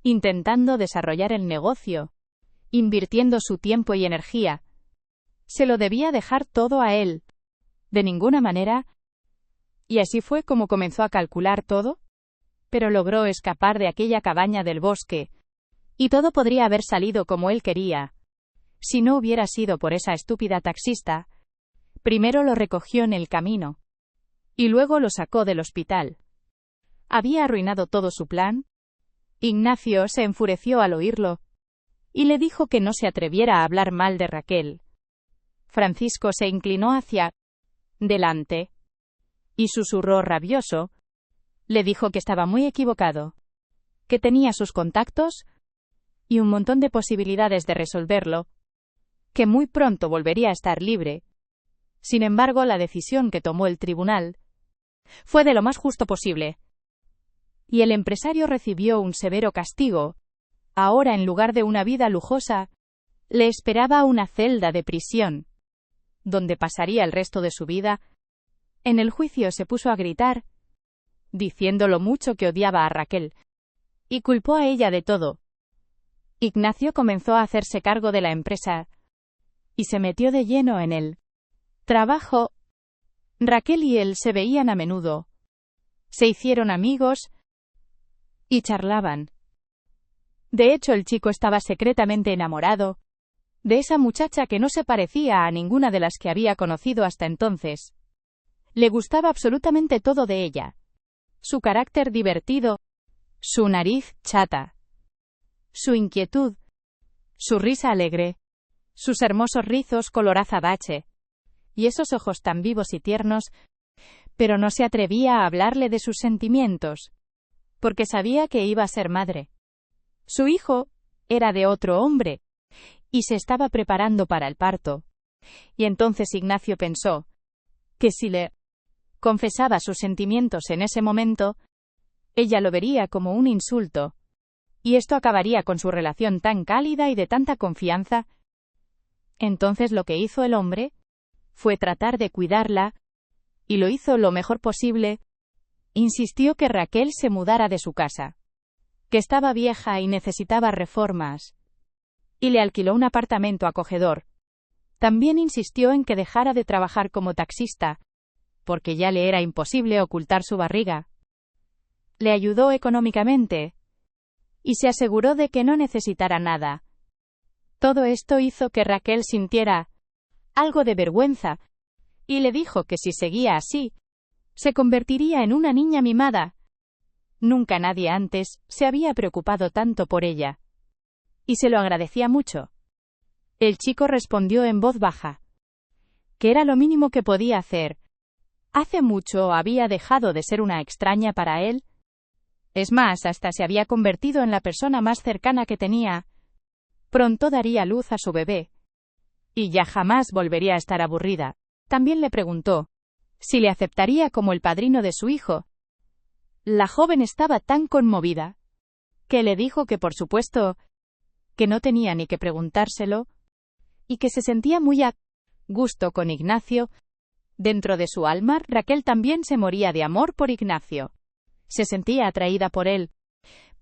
intentando desarrollar el negocio, invirtiendo su tiempo y energía, se lo debía dejar todo a él. De ninguna manera. Y así fue como comenzó a calcular todo. Pero logró escapar de aquella cabaña del bosque, y todo podría haber salido como él quería, si no hubiera sido por esa estúpida taxista. Primero lo recogió en el camino, y luego lo sacó del hospital. Había arruinado todo su plan. Ignacio se enfureció al oírlo, y le dijo que no se atreviera a hablar mal de Raquel. Francisco se inclinó hacia delante, y susurró rabioso. Le dijo que estaba muy equivocado, que tenía sus contactos y un montón de posibilidades de resolverlo, que muy pronto volvería a estar libre. Sin embargo, la decisión que tomó el tribunal fue de lo más justo posible. Y el empresario recibió un severo castigo. Ahora, en lugar de una vida lujosa, le esperaba una celda de prisión, donde pasaría el resto de su vida. En el juicio se puso a gritar, diciendo lo mucho que odiaba a Raquel, y culpó a ella de todo. Ignacio comenzó a hacerse cargo de la empresa, y se metió de lleno en el trabajo. Raquel y él se veían a menudo. Se hicieron amigos y charlaban. De hecho, el chico estaba secretamente enamorado de esa muchacha que no se parecía a ninguna de las que había conocido hasta entonces. Le gustaba absolutamente todo de ella. Su carácter divertido, su nariz chata, su inquietud, su risa alegre, sus hermosos rizos color azabache, y esos ojos tan vivos y tiernos, pero no se atrevía a hablarle de sus sentimientos, porque sabía que iba a ser madre. Su hijo era de otro hombre, y se estaba preparando para el parto. Y entonces Ignacio pensó que si le confesaba sus sentimientos en ese momento, ella lo vería como un insulto, y esto acabaría con su relación tan cálida y de tanta confianza. Entonces lo que hizo el hombre fue tratar de cuidarla, y lo hizo lo mejor posible. Insistió que Raquel se mudara de su casa, que estaba vieja y necesitaba reformas, y le alquiló un apartamento acogedor. También insistió en que dejara de trabajar como taxista, porque ya le era imposible ocultar su barriga. Le ayudó económicamente, y se aseguró de que no necesitara nada. Todo esto hizo que Raquel sintiera algo de vergüenza, y le dijo que si seguía así, se convertiría en una niña mimada. Nunca nadie antes se había preocupado tanto por ella, y se lo agradecía mucho. El chico respondió en voz baja que era lo mínimo que podía hacer. Hace mucho había dejado de ser una extraña para él. Es más, hasta se había convertido en la persona más cercana que tenía. Pronto daría luz a su bebé, y ya jamás volvería a estar aburrida. También le preguntó si le aceptaría como el padrino de su hijo. La joven estaba tan conmovida que le dijo que por supuesto, que no tenía ni que preguntárselo, y que se sentía muy a gusto con Ignacio. Dentro de su alma, Raquel también se moría de amor por Ignacio. Se sentía atraída por él,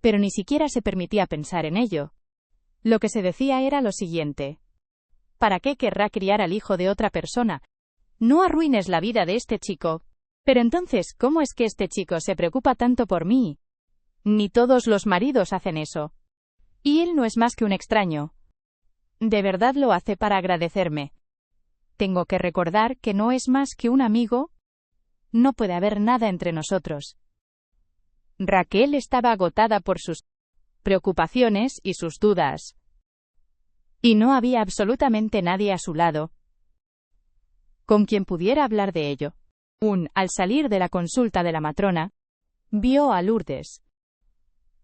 pero ni siquiera se permitía pensar en ello. Lo que se decía era lo siguiente: ¿para qué querrá criar al hijo de otra persona? No arruines la vida de este chico. Pero entonces, ¿cómo es que este chico se preocupa tanto por mí? Ni todos los maridos hacen eso. Y él no es más que un extraño. De verdad lo hace para agradecerme. Tengo que recordar que no es más que un amigo. No puede haber nada entre nosotros. Raquel estaba agotada por sus preocupaciones y sus dudas. Y no había absolutamente nadie a su lado con quien pudiera hablar de ello. Al salir de la consulta de la matrona, vio a Lourdes,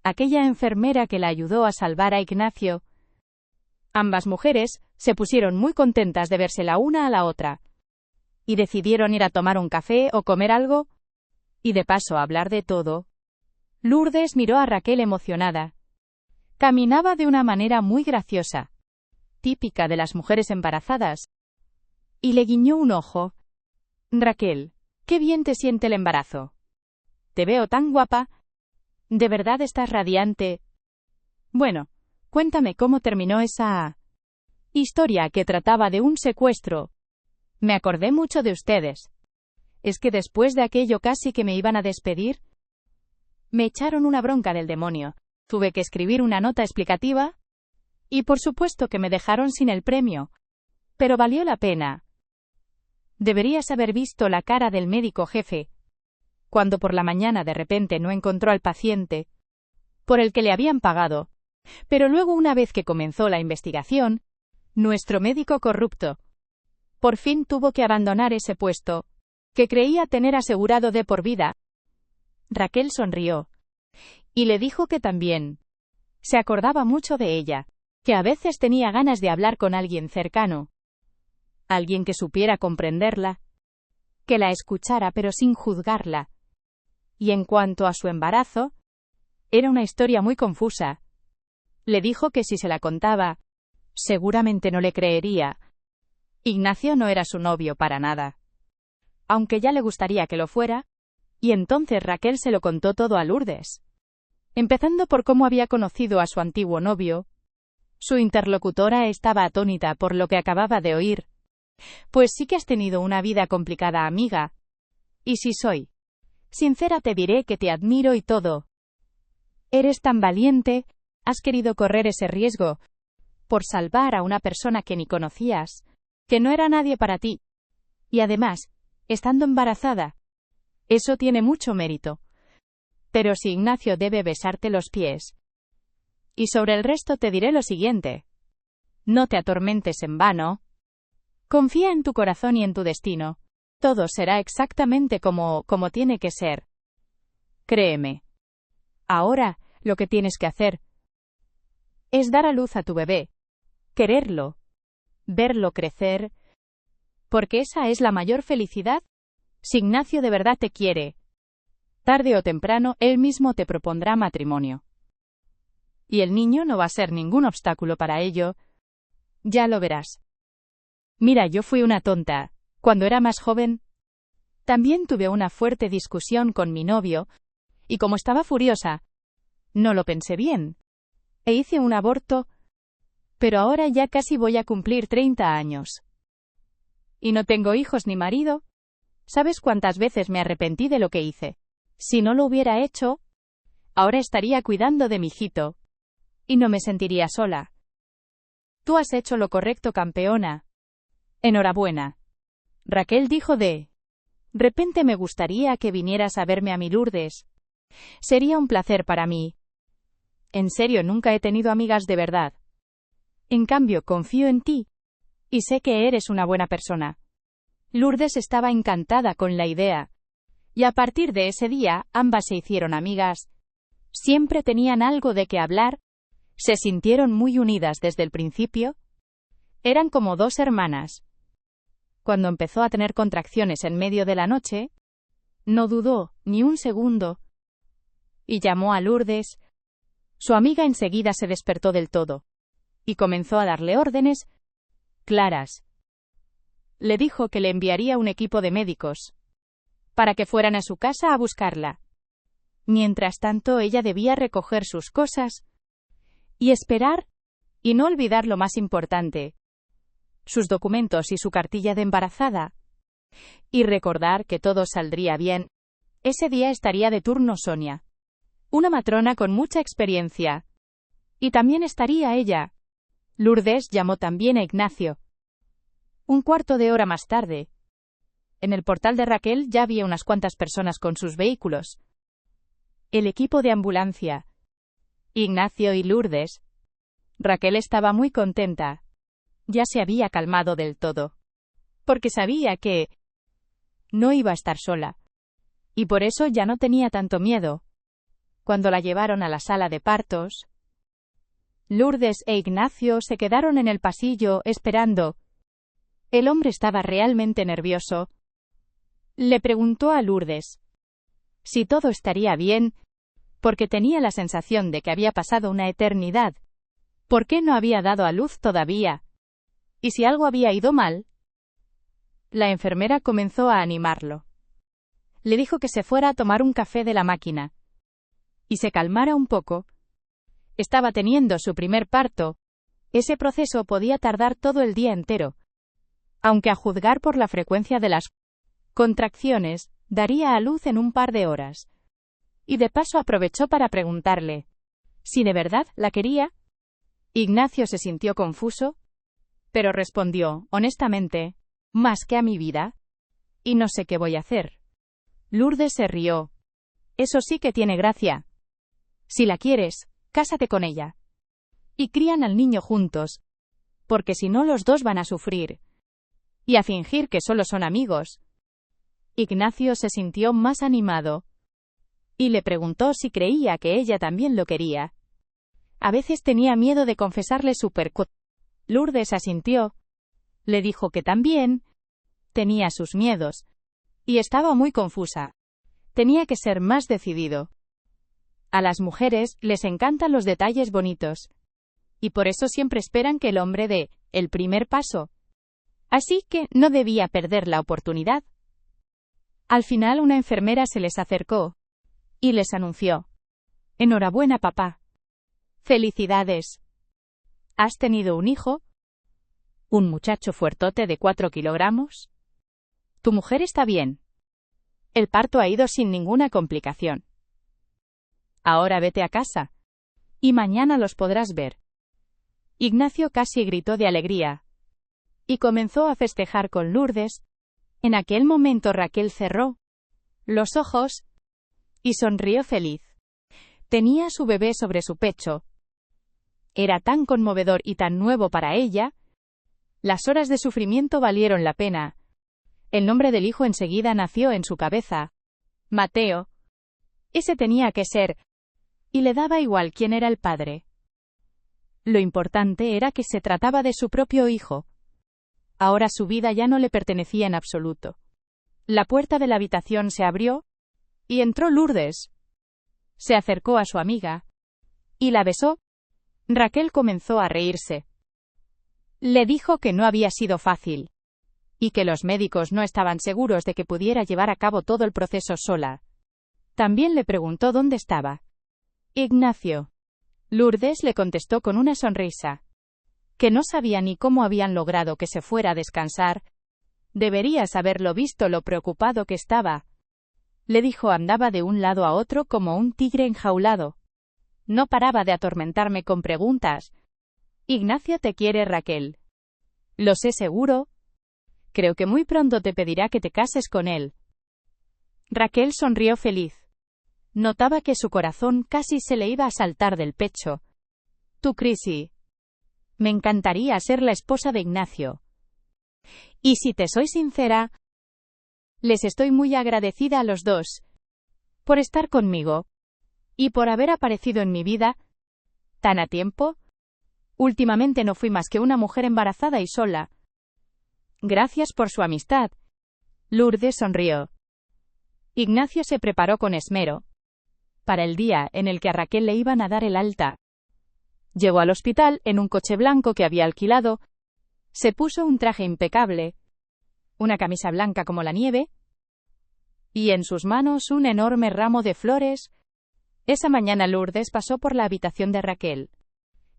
aquella enfermera que la ayudó a salvar a Ignacio. Ambas mujeres se pusieron muy contentas de verse la una a la otra, y decidieron ir a tomar un café o comer algo, y de paso hablar de todo. Lourdes miró a Raquel emocionada. Caminaba de una manera muy graciosa, típica de las mujeres embarazadas, y le guiñó un ojo. Raquel, qué bien te siente el embarazo. Te veo tan guapa. De verdad estás radiante. Bueno, cuéntame cómo terminó esa historia que trataba de un secuestro. Me acordé mucho de ustedes. Es que después de aquello casi que me iban a despedir. Me echaron una bronca del demonio. Tuve que escribir una nota explicativa. Y por supuesto que me dejaron sin el premio. Pero valió la pena. Deberías haber visto la cara del médico jefe, cuando por la mañana de repente no encontró al paciente por el que le habían pagado. Pero luego, una vez que comenzó la investigación, nuestro médico corrupto por fin tuvo que abandonar ese puesto que creía tener asegurado de por vida. Raquel sonrió y le dijo que también se acordaba mucho de ella, que a veces tenía ganas de hablar con alguien cercano, alguien que supiera comprenderla, que la escuchara pero sin juzgarla. Y en cuanto a su embarazo, era una historia muy confusa. Le dijo que si se la contaba, seguramente no le creería. Ignacio no era su novio para nada, aunque ya le gustaría que lo fuera, y entonces Raquel se lo contó todo a Lourdes. Empezando por cómo había conocido a su antiguo novio. Su interlocutora estaba atónita por lo que acababa de oír. Pues sí que has tenido una vida complicada, amiga. Y si soy sincera, te diré que te admiro y todo. Eres tan valiente, has querido correr ese riesgo por salvar a una persona que ni conocías, que no era nadie para ti. Y además, estando embarazada. Eso tiene mucho mérito. Pero si Ignacio debe besarte los pies. Y sobre el resto te diré lo siguiente. No te atormentes en vano. Confía en tu corazón y en tu destino. Todo será exactamente como tiene que ser. Créeme. Ahora, lo que tienes que hacer es dar a luz a tu bebé. Quererlo. Verlo crecer. Porque esa es la mayor felicidad. Si Ignacio de verdad te quiere, tarde o temprano, él mismo te propondrá matrimonio. Y el niño no va a ser ningún obstáculo para ello. Ya lo verás. Mira, yo fui una tonta. Cuando era más joven, también tuve una fuerte discusión con mi novio, y como estaba furiosa, no lo pensé bien. E hice un aborto, pero ahora ya casi voy a cumplir 30 años. Y no tengo hijos ni marido. ¿Sabes cuántas veces me arrepentí de lo que hice? Si no lo hubiera hecho, ahora estaría cuidando de mi hijito. Y no me sentiría sola. Tú has hecho lo correcto, campeona. Enhorabuena. Raquel dijo de repente, me gustaría que vinieras a verme a mi Lourdes. Sería un placer para mí. En serio, nunca he tenido amigas de verdad. En cambio, confío en ti. Y sé que eres una buena persona. Lourdes estaba encantada con la idea. Y a partir de ese día, ambas se hicieron amigas. Siempre tenían algo de qué hablar. Se sintieron muy unidas desde el principio. Eran como dos hermanas. Cuando empezó a tener contracciones en medio de la noche, no dudó ni un segundo. Y llamó a Lourdes. Su amiga enseguida se despertó del todo. Y comenzó a darle órdenes claras. Le dijo que le enviaría un equipo de médicos para que fueran a su casa a buscarla. Mientras tanto, ella debía recoger sus cosas y esperar, y no olvidar lo más importante, sus documentos y su cartilla de embarazada. Y recordar que todo saldría bien. Ese día estaría de turno Sonia, una matrona con mucha experiencia. Y también estaría ella. Lourdes llamó también a Ignacio. Un cuarto de hora más tarde. En el portal de Raquel ya había unas cuantas personas con sus vehículos. El equipo de ambulancia. Ignacio y Lourdes. Raquel estaba muy contenta. Ya se había calmado del todo. Porque sabía que no iba a estar sola. Y por eso ya no tenía tanto miedo. Cuando la llevaron a la sala de partos, Lourdes e Ignacio se quedaron en el pasillo esperando. El hombre estaba realmente nervioso. Le preguntó a Lourdes si todo estaría bien, porque tenía la sensación de que había pasado una eternidad. ¿Por qué no había dado a luz todavía? ¿Y si algo había ido mal? La enfermera comenzó a animarlo. Le dijo que se fuera a tomar un café de la máquina y se calmara un poco. Estaba teniendo su primer parto. Ese proceso podía tardar todo el día entero. Aunque a juzgar por la frecuencia de las contracciones, daría a luz en un par de horas. Y de paso aprovechó para preguntarle si de verdad la quería. Ignacio se sintió confuso, pero respondió, honestamente, más que a mi vida. Y no sé qué voy a hacer. Lourdes se rió. Eso sí que tiene gracia. Si la quieres, cásate con ella. Y crían al niño juntos. Porque si no, los dos van a sufrir. Y a fingir que solo son amigos. Ignacio se sintió más animado. Y le preguntó si creía que ella también lo quería. A veces tenía miedo de confesarle su perco. Lourdes asintió. Le dijo que también tenía sus miedos. Y estaba muy confusa. Tenía que ser más decidido. A las mujeres les encantan los detalles bonitos. Y por eso siempre esperan que el hombre dé el primer paso. Así que no debía perder la oportunidad. Al final una enfermera se les acercó y les anunció: «Enhorabuena, papá. Felicidades. ¿Has tenido un hijo? ¿Un muchacho fuertote de 4 kilogramos? Tu mujer está bien. El parto ha ido sin ninguna complicación. Ahora vete a casa. Y mañana los podrás ver». Ignacio casi gritó de alegría. Y comenzó a festejar con Lourdes. En aquel momento Raquel cerró los ojos y sonrió feliz. Tenía a su bebé sobre su pecho. Era tan conmovedor y tan nuevo para ella. Las horas de sufrimiento valieron la pena. El nombre del hijo enseguida nació en su cabeza. Mateo. Ese tenía que ser. Y le daba igual quién era el padre. Lo importante era que se trataba de su propio hijo. Ahora su vida ya no le pertenecía en absoluto. La puerta de la habitación se abrió y entró Lourdes. Se acercó a su amiga y la besó. Raquel comenzó a reírse. Le dijo que no había sido fácil y que los médicos no estaban seguros de que pudiera llevar a cabo todo el proceso sola. También le preguntó dónde estaba Ignacio. Lourdes le contestó con una sonrisa que no sabía ni cómo habían logrado que se fuera a descansar. Deberías haberlo visto lo preocupado que estaba. Le dijo, andaba de un lado a otro como un tigre enjaulado. No paraba de atormentarme con preguntas. Ignacio te quiere, Raquel. Lo sé seguro. Creo que muy pronto te pedirá que te cases con él. Raquel sonrió feliz. Notaba que su corazón casi se le iba a saltar del pecho. Tu Crisi. Me encantaría ser la esposa de Ignacio. Y si te soy sincera, les estoy muy agradecida a los dos por estar conmigo y por haber aparecido en mi vida tan a tiempo. Últimamente no fui más que una mujer embarazada y sola. Gracias por su amistad. Lourdes sonrió. Ignacio se preparó con esmero para el día en el que a Raquel le iban a dar el alta. Llegó al hospital en un coche blanco que había alquilado. Se puso un traje impecable, una camisa blanca como la nieve, y en sus manos un enorme ramo de flores. Esa mañana Lourdes pasó por la habitación de Raquel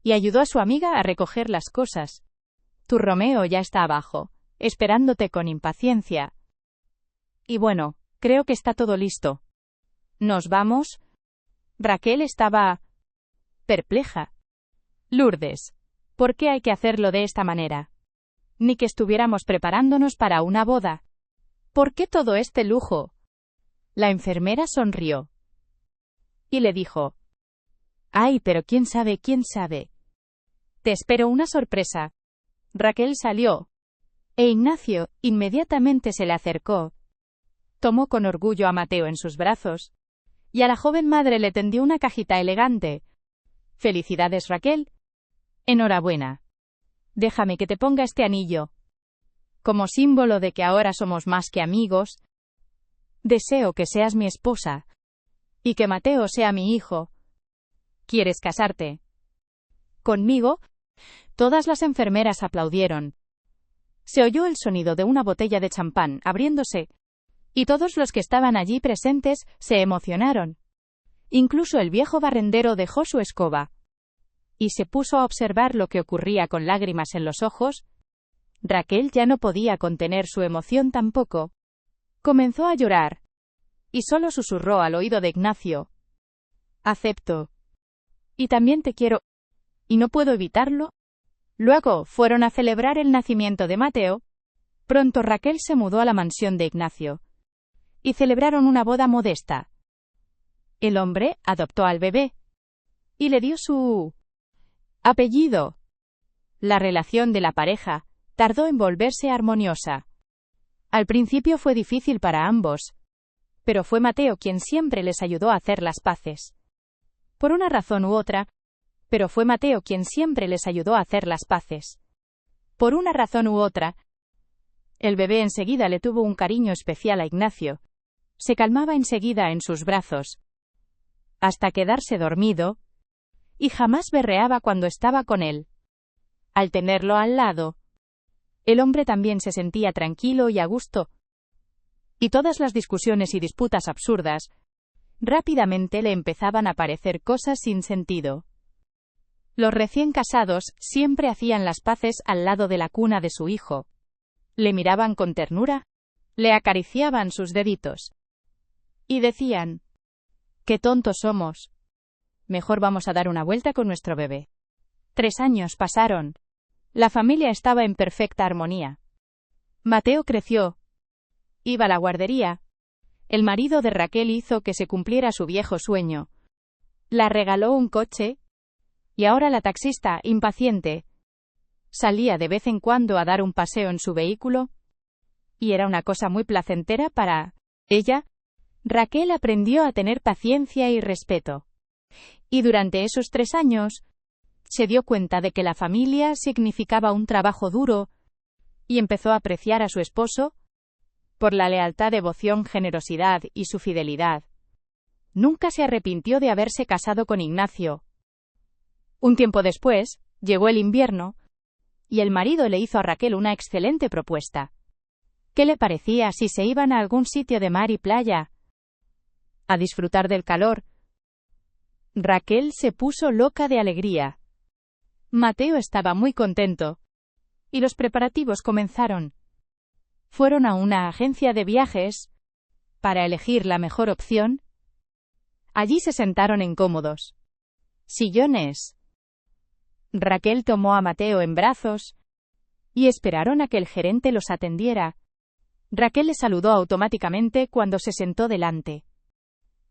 y ayudó a su amiga a recoger las cosas. Tu Romeo ya está abajo, esperándote con impaciencia. Y bueno, creo que está todo listo. ¿Nos vamos? Raquel estaba perpleja. Lourdes, ¿por qué hay que hacerlo de esta manera? Ni que estuviéramos preparándonos para una boda. ¿Por qué todo este lujo? La enfermera sonrió y le dijo: Ay, pero quién sabe. Te espero una sorpresa. Raquel salió, e Ignacio inmediatamente se le acercó. Tomó con orgullo a Mateo en sus brazos, y a la joven madre le tendió una cajita elegante. Felicidades, Raquel. Enhorabuena. Déjame que te ponga este anillo. Como símbolo de que ahora somos más que amigos. Deseo que seas mi esposa. Y que Mateo sea mi hijo. ¿Quieres casarte conmigo? Todas las enfermeras aplaudieron. Se oyó el sonido de una botella de champán abriéndose, y todos los que estaban allí presentes se emocionaron. Incluso el viejo barrendero dejó su escoba y se puso a observar lo que ocurría con lágrimas en los ojos. Raquel ya no podía contener su emoción tampoco. Comenzó a llorar y solo susurró al oído de Ignacio: Acepto. Y también te quiero. Y no puedo evitarlo. Luego fueron a celebrar el nacimiento de Mateo. Pronto Raquel se mudó a la mansión de Ignacio y celebraron una boda modesta. El hombre adoptó al bebé y le dio su apellido. La relación de la pareja tardó en volverse armoniosa. Al principio fue difícil para ambos, pero fue Mateo quien siempre les ayudó a hacer las paces. Por una razón u otra, pero fue Mateo quien siempre les ayudó a hacer las paces. Por una razón u otra, el bebé enseguida le tuvo un cariño especial a Ignacio, se calmaba enseguida en sus brazos, hasta quedarse dormido, y jamás berreaba cuando estaba con él. Al tenerlo al lado, el hombre también se sentía tranquilo y a gusto, y todas las discusiones y disputas absurdas rápidamente le empezaban a parecer cosas sin sentido. Los recién casados siempre hacían las paces al lado de la cuna de su hijo. Le miraban con ternura, le acariciaban sus deditos y decían: «¡Qué tontos somos! Mejor vamos a dar una vuelta con nuestro bebé». 3 años pasaron. La familia estaba en perfecta armonía. Mateo creció. Iba a la guardería. El marido de Raquel hizo que se cumpliera su viejo sueño. La regaló un coche, y ahora la taxista, impaciente, salía de vez en cuando a dar un paseo en su vehículo, y era una cosa muy placentera para ella. Raquel aprendió a tener paciencia y respeto. Y durante esos 3 años, se dio cuenta de que la familia significaba un trabajo duro, y empezó a apreciar a su esposo por la lealtad, devoción, generosidad y su fidelidad. Nunca se arrepintió de haberse casado con Ignacio. Un tiempo después, llegó el invierno, y el marido le hizo a Raquel una excelente propuesta. ¿Qué le parecía si se iban a algún sitio de mar y playa a disfrutar del calor? Raquel se puso loca de alegría. Mateo estaba muy contento, y los preparativos comenzaron. Fueron a una agencia de viajes para elegir la mejor opción. Allí se sentaron en cómodos sillones. Raquel tomó a Mateo en brazos y esperaron a que el gerente los atendiera. Raquel le saludó automáticamente cuando se sentó delante,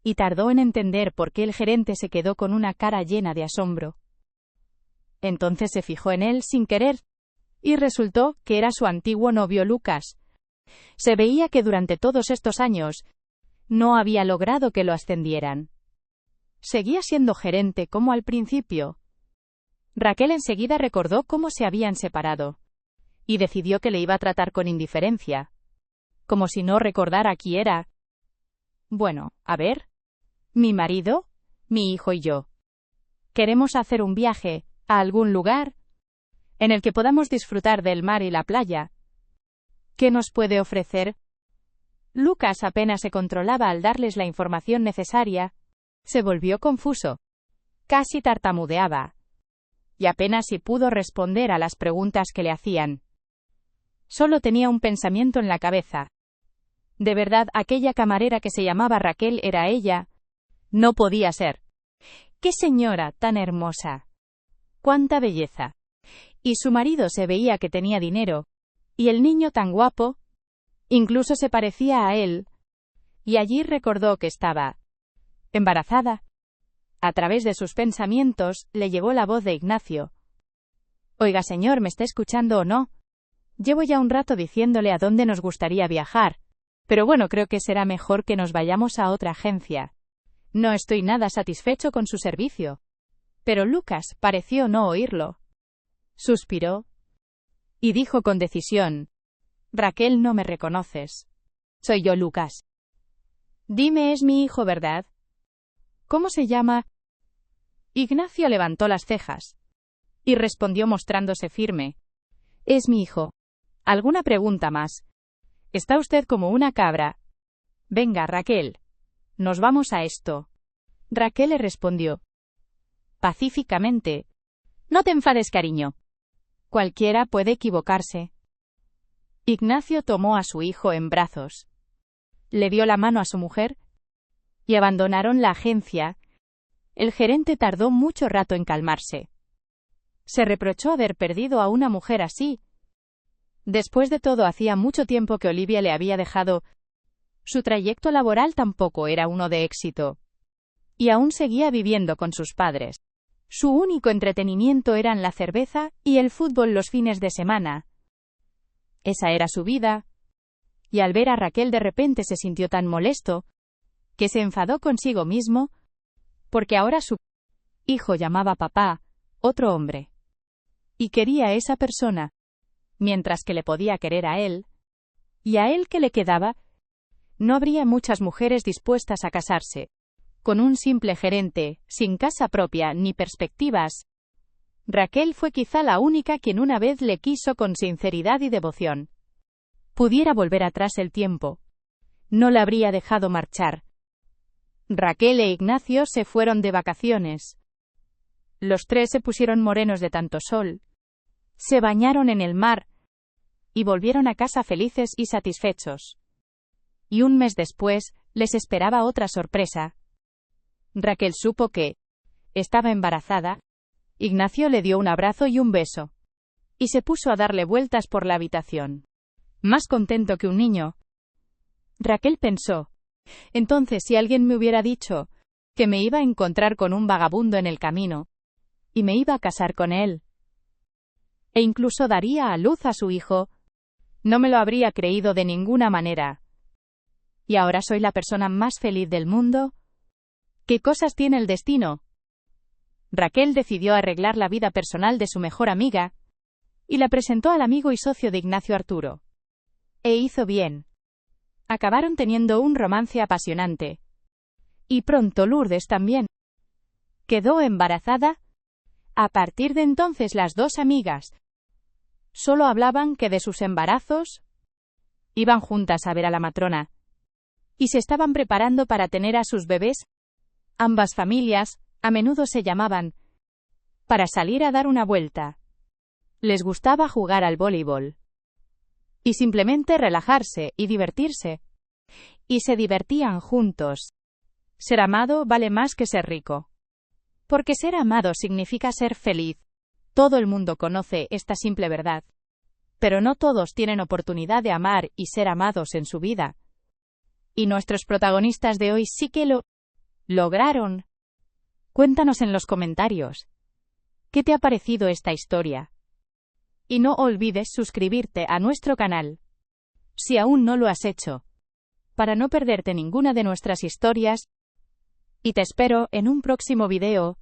y tardó en entender por qué el gerente se quedó con una cara llena de asombro. Entonces se fijó en él sin querer, y resultó que era su antiguo novio Lucas. Se veía que durante todos estos años no había logrado que lo ascendieran. Seguía siendo gerente como al principio. Raquel enseguida recordó cómo se habían separado, y decidió que le iba a tratar con indiferencia, como si no recordara quién era. Bueno, a ver. Mi marido, mi hijo y yo queremos hacer un viaje a algún lugar en el que podamos disfrutar del mar y la playa. ¿Qué nos puede ofrecer? Lucas apenas se controlaba al darles la información necesaria. Se volvió confuso. Casi tartamudeaba. Y apenas si pudo responder a las preguntas que le hacían. Solo tenía un pensamiento en la cabeza. ¿De verdad aquella camarera que se llamaba Raquel era ella? No podía ser. ¡Qué señora tan hermosa! ¡Cuánta belleza! Y su marido se veía que tenía dinero. Y el niño tan guapo. Incluso se parecía a él. Y allí recordó que estaba embarazada. A través de sus pensamientos, le llegó la voz de Ignacio. Oiga, señor, ¿me está escuchando o no? Llevo ya un rato diciéndole a dónde nos gustaría viajar. Pero bueno, creo que será mejor que nos vayamos a otra agencia. No estoy nada satisfecho con su servicio. Pero Lucas pareció no oírlo. Suspiró y dijo con decisión: Raquel, no me reconoces. Soy yo, Lucas. Dime, es mi hijo, ¿verdad? ¿Cómo se llama? Ignacio levantó las cejas y respondió mostrándose firme: Es mi hijo. ¿Alguna pregunta más? Está usted como una cabra. Venga, Raquel. Nos vamos a esto. Raquel le respondió pacíficamente: No te enfades, cariño. Cualquiera puede equivocarse. Ignacio tomó a su hijo en brazos. Le dio la mano a su mujer y abandonaron la agencia. El gerente tardó mucho rato en calmarse. Se reprochó haber perdido a una mujer así. Después de todo, hacía mucho tiempo que Olivia le había dejado. Su trayecto laboral tampoco era uno de éxito. Y aún seguía viviendo con sus padres. Su único entretenimiento eran la cerveza y el fútbol los fines de semana. Esa era su vida. Y al ver a Raquel de repente se sintió tan molesto que se enfadó consigo mismo, porque ahora su hijo llamaba papá, otro hombre. Y quería a esa persona, mientras que le podía querer a él. ¿Y a él qué le quedaba? no habría muchas mujeres dispuestas a casarse con un simple gerente, sin casa propia ni perspectivas. Raquel fue quizá la única quien una vez le quiso con sinceridad y devoción. Pudiera volver atrás el tiempo. No la habría dejado marchar. Raquel e Ignacio se fueron de vacaciones. Los tres se pusieron morenos de tanto sol. Se bañaron en el mar. Y volvieron a casa felices y satisfechos. Y un mes después, les esperaba otra sorpresa. Raquel supo que estaba embarazada. Ignacio le dio un abrazo y un beso. Y se puso a darle vueltas por la habitación. Más contento que un niño. Raquel pensó, entonces si alguien me hubiera dicho que me iba a encontrar con un vagabundo en el camino, y me iba a casar con él, e incluso daría a luz a su hijo, no me lo habría creído de ninguna manera. Y ahora soy la persona más feliz del mundo. ¿Qué cosas tiene el destino? Raquel decidió arreglar la vida personal de su mejor amiga, y la presentó al amigo y socio de Ignacio, Arturo. E hizo bien. Acabaron teniendo un romance apasionante. Y pronto Lourdes también quedó embarazada. A partir de entonces las dos amigas solo hablaban que de sus embarazos. Iban juntas a ver a la matrona. Y se estaban preparando para tener a sus bebés. Ambas familias, a menudo se llamaban para salir a dar una vuelta. Les gustaba jugar al voleibol. Y simplemente relajarse y divertirse. Y se divertían juntos. Ser amado vale más que ser rico. Porque ser amado significa ser feliz. Todo el mundo conoce esta simple verdad. Pero no todos tienen oportunidad de amar y ser amados en su vida. Y nuestros protagonistas de hoy sí que lo lograron. Cuéntanos en los comentarios. ¿Qué te ha parecido esta historia? Y no olvides suscribirte a nuestro canal, si aún no lo has hecho, para no perderte ninguna de nuestras historias. Y te espero en un próximo video.